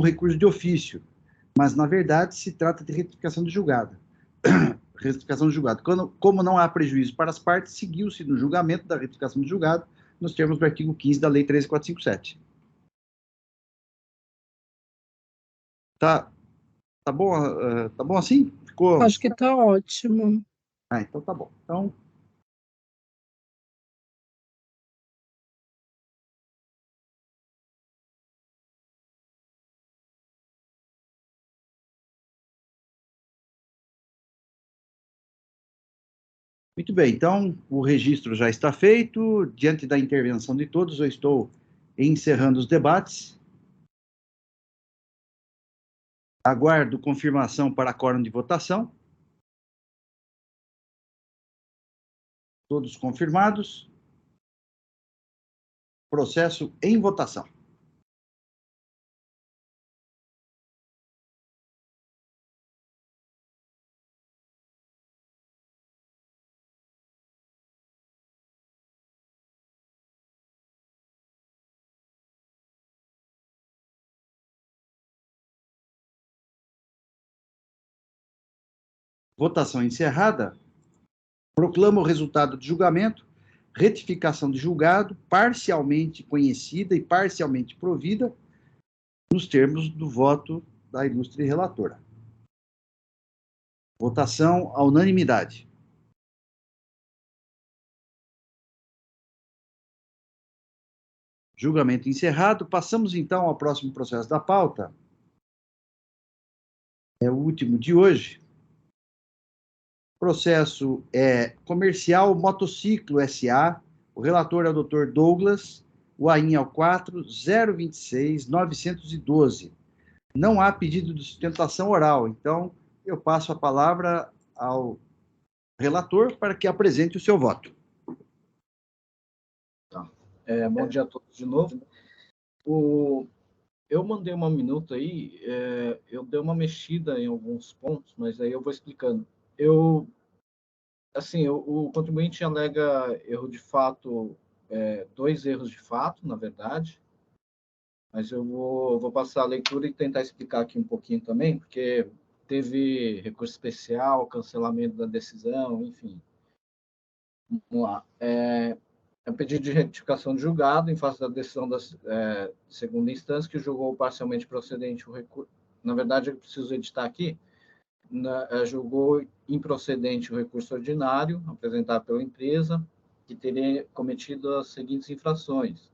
Speaker 1: recurso de ofício, mas, na verdade, se trata de retificação de julgado. Retificação de julgado. Como não há prejuízo para as partes, seguiu-se no julgamento da retificação de julgado, nos termos do artigo 15 da Lei 13.457. Tá bom, tá bom assim? Ficou?
Speaker 3: Acho que está ótimo.
Speaker 1: Então tá bom. Então, muito bem. Então, o registro já está feito. Diante da intervenção de todos, eu estou encerrando os debates. Aguardo confirmação para quórum de votação. Todos confirmados. Processo em votação. Votação encerrada. Proclamo o resultado do julgamento, retificação de julgado, parcialmente conhecida e parcialmente provida, nos termos do voto da ilustre relatora. Votação à unanimidade. Julgamento encerrado. Passamos, então, ao próximo processo da pauta. É o último de hoje. Processo Comercial Motociclo S.A. O relator é o Dr. Douglas. O AIN é o 4.026.912. Não há pedido de sustentação oral, então eu passo a palavra ao relator para que apresente o seu voto.
Speaker 4: Tá. Bom dia a todos de novo. Eu mandei uma minuta aí, eu dei uma mexida em alguns pontos, mas aí eu vou explicando. O contribuinte alega erro de fato, 2 erros de fato, na verdade, mas eu vou passar a leitura e tentar explicar aqui um pouquinho também, porque teve recurso especial, cancelamento da decisão, enfim. Vamos lá. É pedido de retificação de julgado em face da decisão da segunda instância, que julgou parcialmente procedente o recurso. Na verdade, eu preciso editar aqui. Julgou improcedente o recurso ordinário apresentado pela empresa, que teria cometido as seguintes infrações: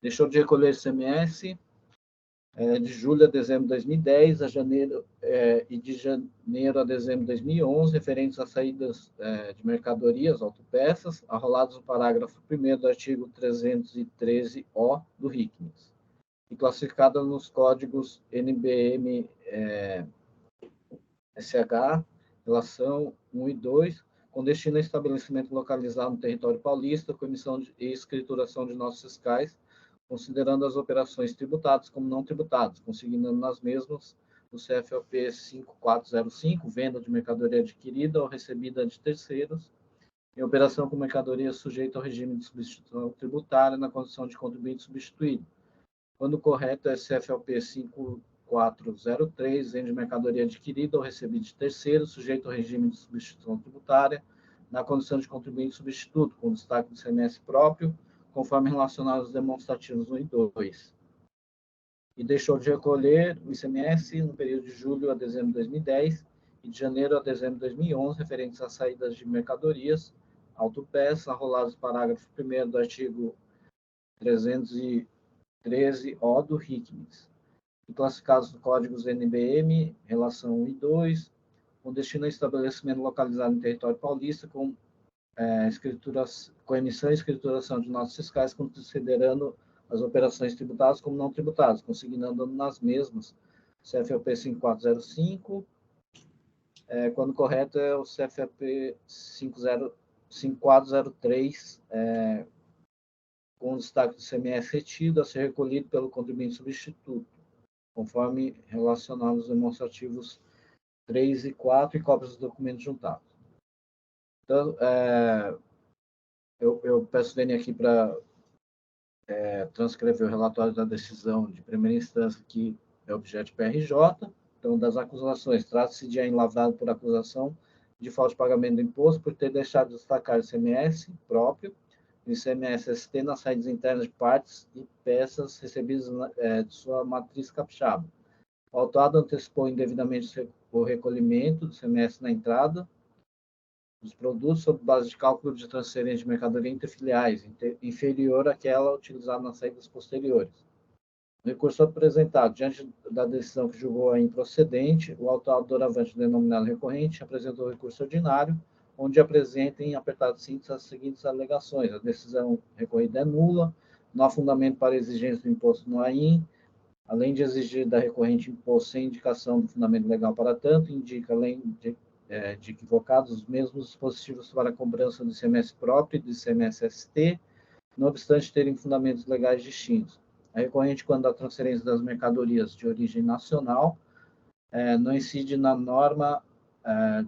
Speaker 4: deixou de recolher ICMS de julho a dezembro de 2010 e de janeiro a dezembro de 2011, referentes às saídas de mercadorias, autopeças, arrolados no parágrafo 1º do artigo 313-O do RICNIS, e classificada nos códigos NBM SH, relação 1 e 2, com destino a estabelecimento localizado no território paulista, com emissão e escrituração de notas fiscais, considerando as operações tributadas como não tributadas, consignando nas mesmas o CFOP 5405, venda de mercadoria adquirida ou recebida de terceiros, em operação com mercadoria sujeita ao regime de substituição tributária na condição de contribuinte substituído. Quando correto, é CFOP 5403, vende mercadoria adquirida ou recebida de terceiros, sujeito ao regime de substituição tributária, na condição de contribuinte substituto, com destaque do ICMS próprio, conforme relacionado aos demonstrativos 1 e 2. E deixou de recolher o ICMS no período de julho a dezembro de 2010 e de janeiro a dezembro de 2011, referentes às saídas de mercadorias, autopeças, arrolados no parágrafo 1º do artigo 313-O do RICNIS, e classificados no códigos NBM, relação 1 e 2, com destino a estabelecimento localizado em território paulista, com emissão e escrituração de notas fiscais, considerando as operações tributadas como não tributadas, consignando nas mesmas CFOP 5405, quando correto é o CFOP 5403, com destaque do CMS retido a ser recolhido pelo contribuinte substituto, conforme relacionado nos demonstrativos 3 e 4 e cópias dos documentos juntados. Então, eu peço Vênia aqui para transcrever o relatório da decisão de primeira instância, que é objeto de PRJ. Então, das acusações, trata-se de lavrado por acusação de falta de pagamento do imposto por ter deixado de destacar o ICMS próprio e o ICMS-ST nas saídas internas de partes e peças recebidas de sua matriz capixaba. O autuado antecipou indevidamente o recolhimento do ICMS na entrada dos produtos sob base de cálculo de transferência de mercadoria entre filiais, inferior àquela utilizada nas saídas posteriores. O recurso apresentado, diante da decisão que julgou a improcedente, o autuado doravante denominado recorrente apresentou o recurso ordinário, onde apresenta em apertado síntese as seguintes alegações. A decisão recorrida é nula, não há fundamento para exigência do imposto no AIM, além de exigir da recorrente imposto sem indicação do fundamento legal para tanto, indica, além de equivocados, os mesmos dispositivos para a cobrança do ICMS próprio e do ICMS-ST, não obstante terem fundamentos legais distintos. A recorrente, quando a transferência das mercadorias de origem nacional, não incide na norma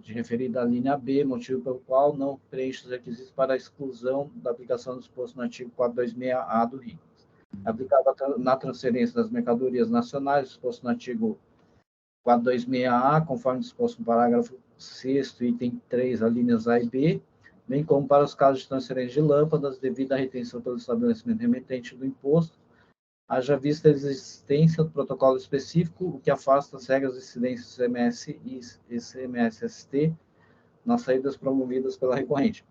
Speaker 4: de referida à linha B, motivo pelo qual não preenche os requisitos para a exclusão da aplicação do disposto no artigo 426A do RICS. Aplicado na transferência das mercadorias nacionais, disposto no artigo 426A, conforme disposto no parágrafo 6º, item 3, alíneas A e B, bem como para os casos de transferência de lâmpadas, devido à retenção pelo estabelecimento remetente do imposto, haja vista a existência do protocolo específico, o que afasta as regras de incidência do ICMS e ICMS-ST nas saídas promovidas pela recorrente.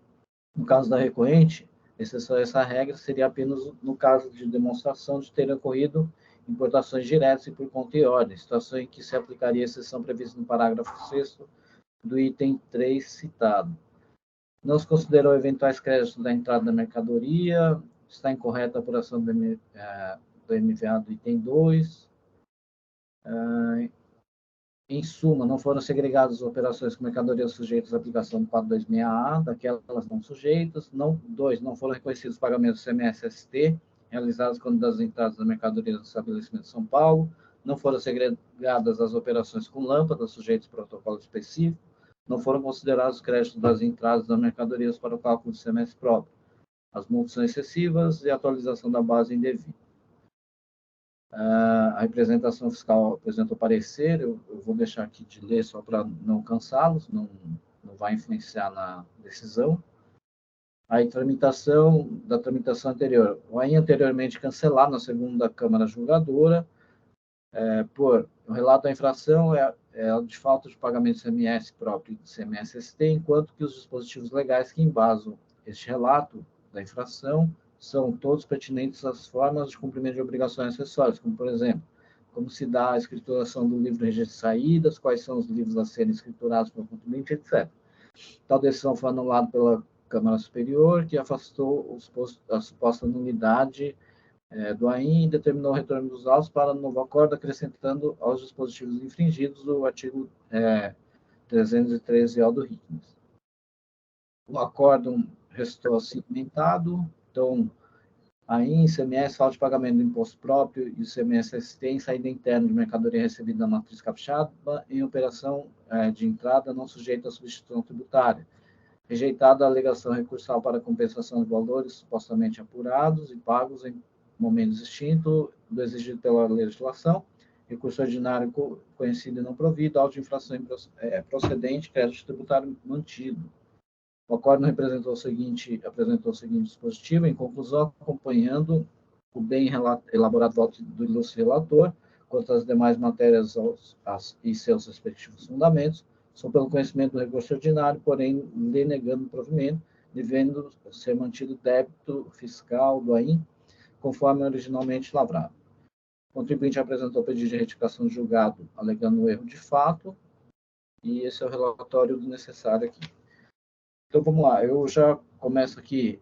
Speaker 4: No caso da recorrente, exceção a essa regra seria apenas no caso de demonstração de terem ocorrido importações diretas e por conta e ordem, situação em que se aplicaria a exceção prevista no parágrafo 6º do item 3 citado. Não se considerou eventuais créditos da entrada da mercadoria, está incorreta a apuração do MVA do item 2. Em suma, não foram segregadas operações com mercadorias sujeitas à aplicação do 426A, daquelas não sujeitas. 2. Não foram reconhecidos os pagamentos do CMS-ST, realizados quando das entradas da mercadoria do estabelecimento de São Paulo. Não foram segregadas as operações com lâmpadas sujeitas ao protocolo específico. Não foram considerados os créditos das entradas das mercadorias para o cálculo do ICMS próprio. As multas são excessivas e a atualização da base indevida. A representação fiscal apresentou parecer, eu vou deixar aqui de ler só para não cansá-los, não vai influenciar na decisão. A tramitação anterior. O AIM anteriormente cancelado na segunda Câmara Julgadora, por o relato da infração é de falta de pagamento do ICMS próprio e do ICMS-ST, enquanto que os dispositivos legais que embasam este relato da infração são todos pertinentes às formas de cumprimento de obrigações acessórias, como, por exemplo, como se dá a escrituração do livro de registro de saídas, quais são os livros a serem escriturados pelo contribuinte, etc. Tal decisão foi anulada pela Câmara Superior, que afastou a suposta nulidade do AIM e determinou o retorno dos autos para novo acordo, acrescentando aos dispositivos infringidos o artigo 313-O do RICS. O acórdão restou cimentado, então, AIM, ICMS, falta de pagamento do imposto próprio e o ICMS-ST em saída interna de mercadoria recebida da matriz capixaba em operação de entrada não sujeita à substituição tributária. Rejeitada a alegação recursal para compensação de valores supostamente apurados e pagos em momento distinto do exigido pela legislação, recurso ordinário conhecido e não provido, auto de infração procedente, crédito tributário mantido. O acórdão apresentou o seguinte dispositivo, em conclusão, acompanhando o bem elaborado voto do ilustre relator, quanto às demais matérias e seus respectivos fundamentos, são pelo conhecimento do recurso ordinário, porém, denegando o provimento, devendo ser mantido débito fiscal do AIM, conforme originalmente lavrado. O contribuinte apresentou pedido de retificação de julgado, alegando o erro de fato, e esse é o relatório necessário aqui. Então, vamos lá, eu já começo aqui.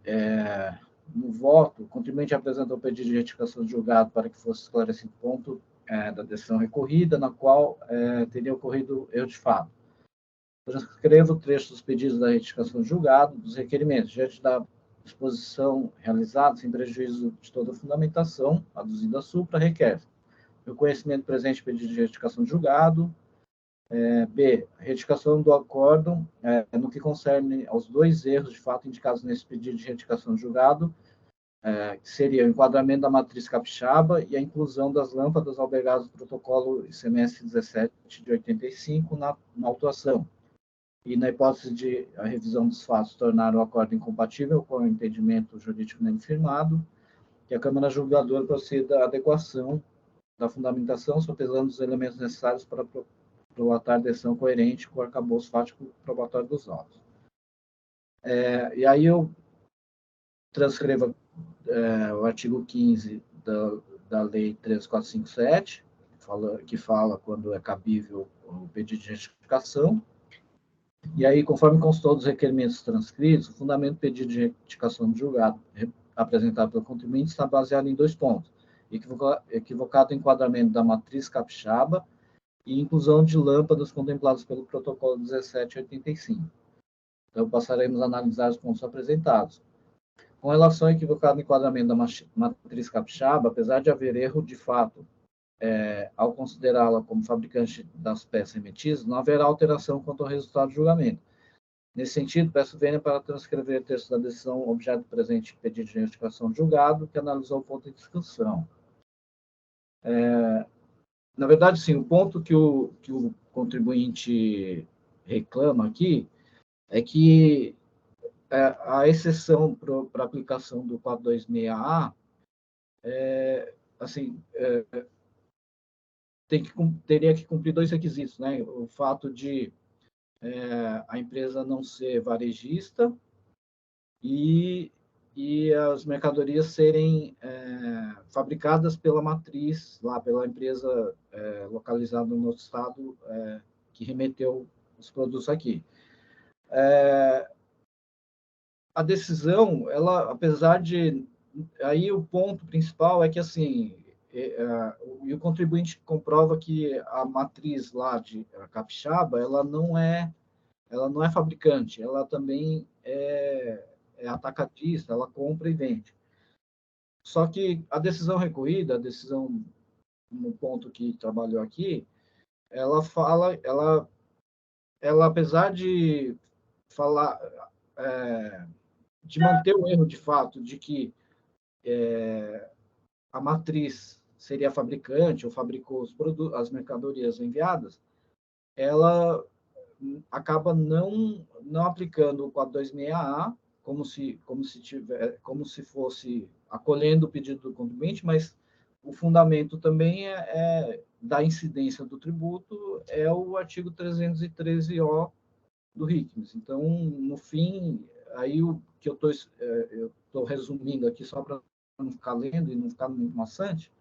Speaker 4: No voto, o contribuinte apresentou o pedido de retificação de julgado para que fosse esclarecido o ponto da decisão recorrida, na qual teria ocorrido erro de fato. Transcrevo o trecho dos pedidos da retificação de julgado, dos requerimentos. Diante da disposição realizada sem prejuízo de toda a fundamentação aduzida à supra, requer o conhecimento presente pedido de retificação de julgado. B, retificação do acórdão no que concerne aos 2 erros de fato indicados nesse pedido de retificação de julgado, que seria o enquadramento da matriz capixaba e a inclusão das lâmpadas albergadas no protocolo ICMS 17 de 85 na autuação. E na hipótese de a revisão dos fatos tornar o acordo incompatível com o entendimento jurídico nele firmado, que a Câmara Julgadora proceda à adequação da fundamentação, sopesando os elementos necessários para provatar a decisão coerente com o arcabouço fático probatório dos autos. E aí eu transcrevo o artigo 15 da Lei 13457, que fala quando é cabível o pedido de retificação. E aí, conforme constou dos requerimentos transcritos, o fundamento do pedido de retificação de julgado apresentado pelo contribuinte está baseado em 2 pontos: equivocado enquadramento da matriz capixaba e inclusão de lâmpadas contempladas pelo protocolo 1785. Então, passaremos a analisar os pontos apresentados. Com relação ao equivocado enquadramento da matriz capixaba, apesar de haver erro de fato ao considerá-la como fabricante das peças emitidas, não haverá alteração quanto ao resultado do julgamento. Nesse sentido, peço vênia para transcrever o texto da decisão objeto presente pedido de retificação de julgado, que analisou o ponto em discussão. Na verdade, sim, o ponto que o contribuinte reclama aqui é que a exceção para a aplicação do 426A teria que cumprir 2 requisitos, né? O fato de a empresa não ser varejista e as mercadorias serem fabricadas pela matriz, lá pela empresa localizada no nosso estado que remeteu os produtos aqui. A decisão, ela, apesar de... Aí o ponto principal é que, assim, e o contribuinte comprova que a matriz lá de capixaba, ela não é fabricante, ela também é atacadista, ela compra e vende. Só que a decisão recorrida, a decisão no ponto que trabalhou aqui, ela apesar de falar, de manter o erro de fato de que a matriz seria fabricante ou fabricou as mercadorias enviadas, ela acaba não aplicando o 426A como se fosse acolhendo o pedido do contribuinte, mas o fundamento também da incidência do tributo é o artigo 313-O do RICMES. Então, no fim, aí o que eu estou resumindo aqui só para não ficar lendo e não ficar muito maçante,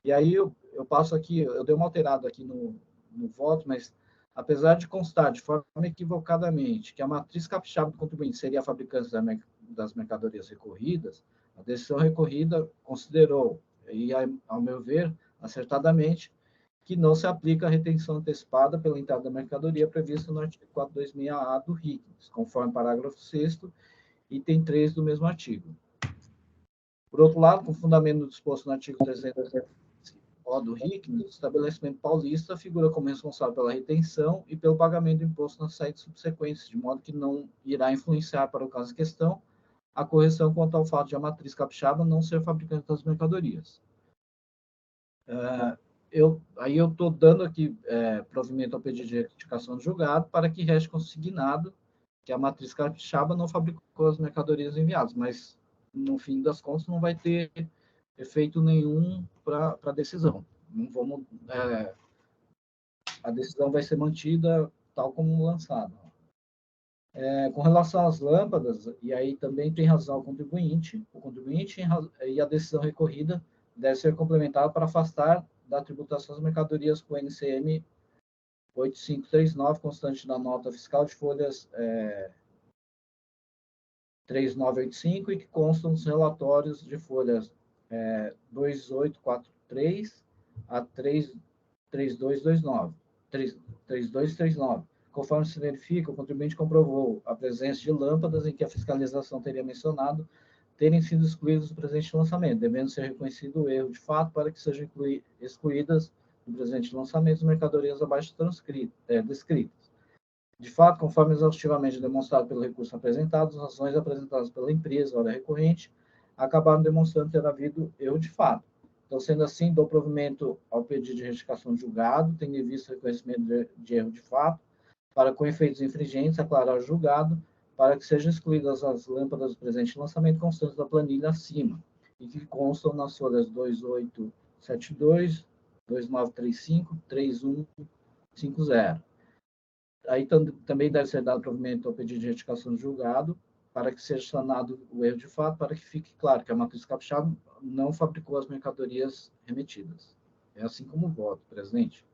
Speaker 4: e aí eu passo aqui, eu dei uma alterada aqui no voto, mas apesar de constar de forma equivocadamente que a matriz capixaba do contribuinte seria a fabricante das mercadorias recorridas, a decisão recorrida considerou, e ao meu ver, acertadamente, que não se aplica a retenção antecipada pela entrada da mercadoria prevista no artigo 426A do RICMES, conforme parágrafo 6º, item 3 do mesmo artigo. Por outro lado, com fundamento disposto no artigo 300-O do RICMES, o estabelecimento paulista figura como responsável pela retenção e pelo pagamento do imposto nas saídas subsequentes, de modo que não irá influenciar para o caso em questão a correção quanto ao fato de a matriz capixaba não ser fabricante das mercadorias. Aí eu estou dando aqui provimento ao pedido de retificação do julgado para que reste consignado que a matriz capixaba não fabricou as mercadorias enviadas, mas, no fim das contas, não vai ter efeito nenhum para a decisão. Não vamos, a decisão vai ser mantida tal como lançada. Com relação às lâmpadas, e aí também tem razão o contribuinte e a decisão recorrida deve ser complementada para afastar da tributação das mercadorias com NCM 8539, constante da nota fiscal de folhas 3985 e que constam nos relatórios de folhas 2843 a 3239, conforme se verifica, o contribuinte comprovou a presença de lâmpadas em que a fiscalização teria mencionado terem sido excluídas do presente lançamento, devendo ser reconhecido o erro de fato para que sejam excluídas do presente lançamento as mercadorias abaixo descritas. De fato, conforme exaustivamente demonstrado pelo recurso apresentado, as razões apresentadas pela empresa, hora recorrente, acabaram demonstrando ter havido erro de fato. Então, sendo assim, dou provimento ao pedido de retificação de julgado, tendo em vista o reconhecimento de erro de fato, para, com efeitos infringentes, aclarar o julgado, para que sejam excluídas as lâmpadas do presente lançamento constantes da planilha acima, e que constam nas folhas 2872, 2935, 3150. Aí também deve ser dado provimento ao pedido de retificação de julgado, para que seja sanado o erro de fato, para que fique claro que a Matriz Capixaba não fabricou as mercadorias remetidas. É assim como voto, presidente.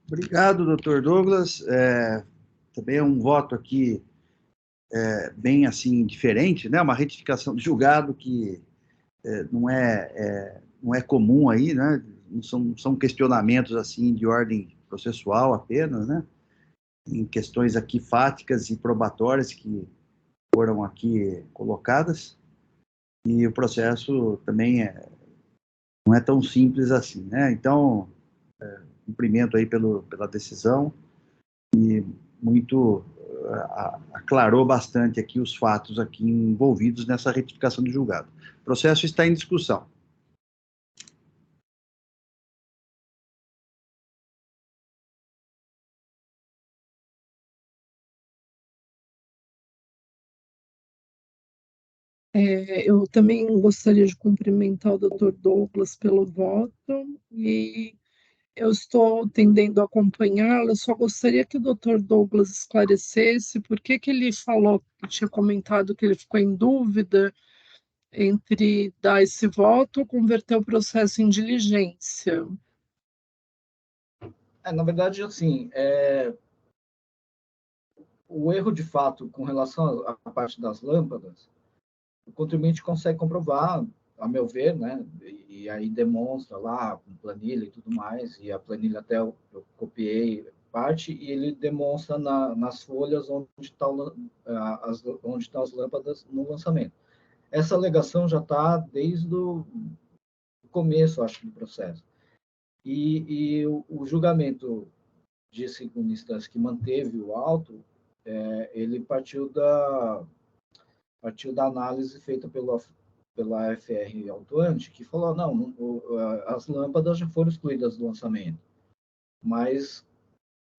Speaker 1: Obrigado, doutor Douglas. Também é um voto aqui bem assim diferente, né? Uma retificação de julgado que não é comum aí, né? Não são questionamentos assim de ordem processual apenas, né? Em questões aqui fáticas e probatórias que foram aqui colocadas, e o processo também não é tão simples assim, né? Então, cumprimento aí pela decisão, e muito aclarou bastante aqui os fatos aqui envolvidos nessa retificação do julgado. O processo está em discussão.
Speaker 3: Eu também gostaria de cumprimentar o Dr. Douglas pelo voto e eu estou tendendo a acompanhá-lo. Eu só gostaria que o Dr. Douglas esclarecesse por que ele falou, que tinha comentado que ele ficou em dúvida entre dar esse voto ou converter o processo em diligência.
Speaker 4: Na verdade, assim, o erro de fato com relação à parte das lâmpadas, o contribuinte consegue comprovar, a meu ver, né? E aí demonstra lá com planilha e tudo mais, e a planilha até eu copiei parte, e ele demonstra nas folhas onde estão as lâmpadas no lançamento. Essa alegação já está desde o começo, acho, do processo. E o julgamento de segunda instância que manteve o auto, ele partiu da análise feita pela FR autuante, que falou, não, as lâmpadas já foram excluídas do lançamento, mas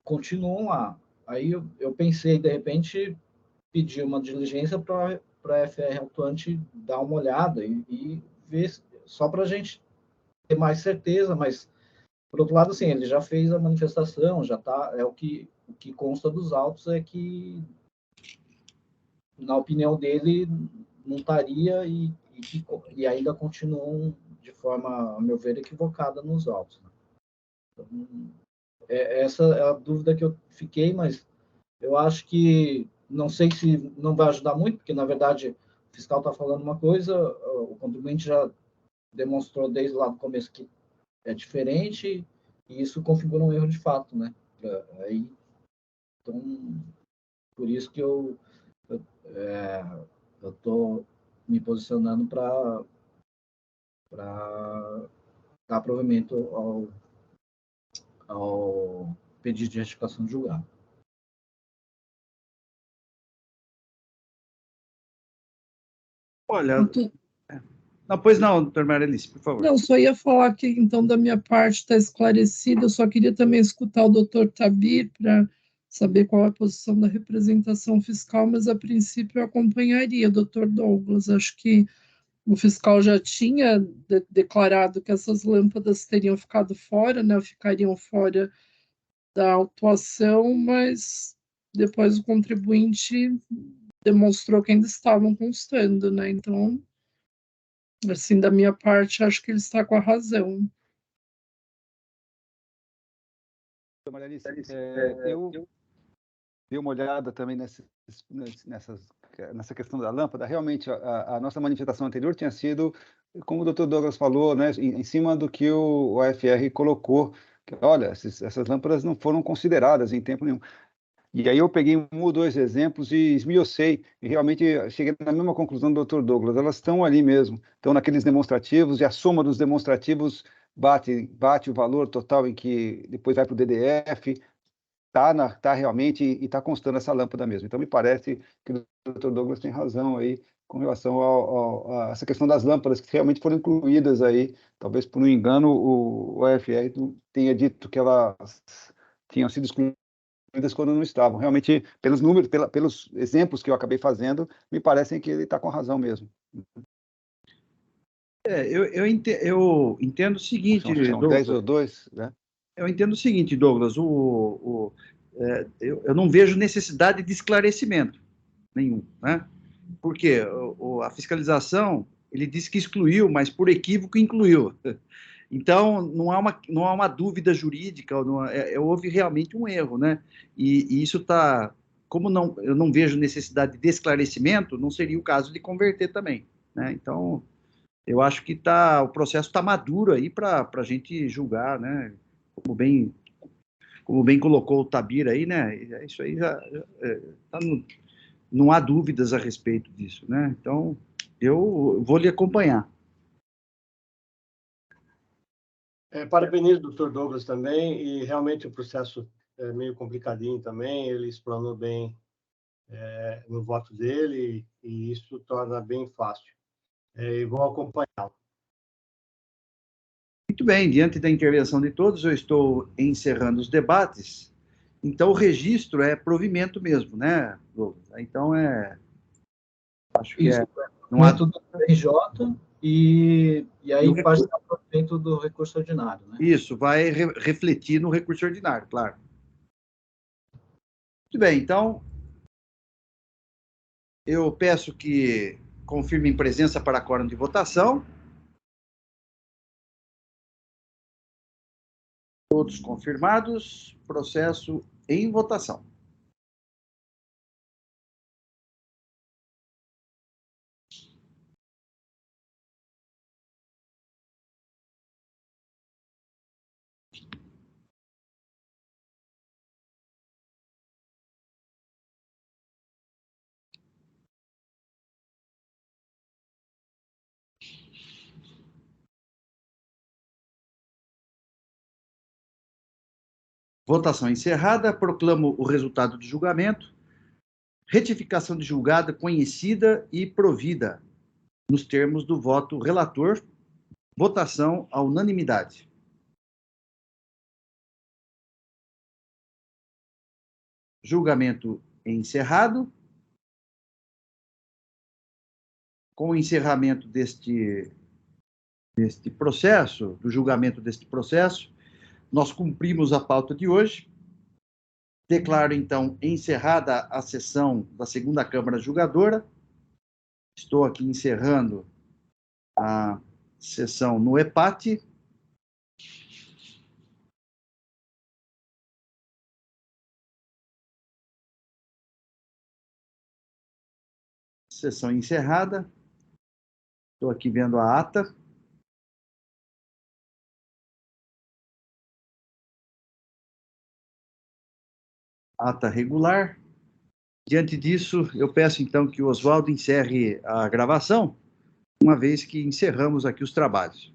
Speaker 4: continuam lá. Aí eu pensei, de repente, pedir uma diligência para a FR autuante dar uma olhada e ver, só para a gente ter mais certeza, mas, por outro lado, assim, ele já fez a manifestação, já está, o que consta dos autos é que, na opinião dele, não estaria e ainda continuam de forma, a meu ver, equivocada nos autos. Né? Então, essa é a dúvida que eu fiquei, mas eu acho que, não sei se não vai ajudar muito, porque, na verdade, o fiscal está falando uma coisa, o contribuinte já demonstrou desde lá do começo que é diferente, e isso configura um erro de fato, né? Então, por isso que eu estou me posicionando para dar provimento ao pedido de retificação de julgado.
Speaker 1: Olha, não, pois não, doutor Marelice, por favor.
Speaker 3: Não, só ia falar que, então, da minha parte está esclarecido. Eu só queria também escutar o doutor Tabir para saber qual é a posição da representação fiscal, mas, a princípio, eu acompanharia o doutor Douglas. Acho que o fiscal já tinha declarado que essas lâmpadas teriam ficado fora, né, ficariam fora da autuação, mas depois o contribuinte demonstrou que ainda estavam constando, né? Então, assim, da minha parte, acho que ele está com a razão.
Speaker 6: Eu dei uma olhada também nessa questão da lâmpada. Realmente, a nossa manifestação anterior tinha sido, como o doutor Douglas falou, né, em cima do que o AFR colocou, que, olha, essas lâmpadas não foram consideradas em tempo nenhum. E aí eu peguei 1 ou 2 exemplos e esmiucei, e realmente cheguei na mesma conclusão do Dr. Douglas, elas estão ali mesmo, estão naqueles demonstrativos, e a soma dos demonstrativos bate o valor total em que depois vai para o DDF, tá realmente, e está constando essa lâmpada mesmo. Então me parece que o Dr. Douglas tem razão aí, com relação a essa questão das lâmpadas que realmente foram incluídas aí, talvez por um engano o AFR tenha dito que elas tinham sido excluídas quando não estavam. Realmente, pelos números, pelos exemplos que eu acabei fazendo, me parecem que ele está com razão mesmo.
Speaker 1: Eu entendo o seguinte,
Speaker 6: São
Speaker 1: Douglas.
Speaker 6: 10 ou 2, né?
Speaker 1: Eu entendo o seguinte, Douglas, eu não vejo necessidade de esclarecimento nenhum, né? Porque a fiscalização, ele disse que excluiu, mas por equívoco incluiu. Então, não há uma dúvida jurídica, houve realmente um erro, né? E isso está... Como eu não vejo necessidade de esclarecimento, não seria o caso de converter também, né? Então, eu acho que o processo está maduro aí para a gente julgar, né? Como bem colocou o Tabir aí, né? Isso aí não há dúvidas a respeito disso, né? Então, eu vou lhe acompanhar.
Speaker 5: Parabenizo o Dr. Douglas também, e realmente o processo é meio complicadinho também, ele explanou bem no voto dele, e isso torna bem fácil. E vou acompanhá-lo.
Speaker 1: Muito bem, diante da intervenção de todos, eu estou encerrando os debates. Então, o registro é provimento mesmo, né, Douglas? Então, acho que
Speaker 4: Isso,
Speaker 1: não há
Speaker 4: do RJ e aí parte do provimento do recurso ordinário, né?
Speaker 1: Isso, vai refletir no recurso ordinário, claro. Muito bem, então, eu peço que confirmem presença para quórum de votação. Todos confirmados, processo em votação. Votação encerrada, proclamo o resultado do julgamento. Retificação de julgada conhecida e provida, nos termos do voto relator. Votação à unanimidade. Julgamento encerrado. Com o encerramento deste processo, do julgamento deste processo, nós cumprimos a pauta de hoje. Declaro, então, encerrada a sessão da segunda Câmara Julgadora. Estou aqui encerrando a sessão no EPAT. Sessão encerrada. Estou aqui vendo a ata. Ata regular. Diante disso, eu peço então que o Oswaldo encerre a gravação, uma vez que encerramos aqui os trabalhos.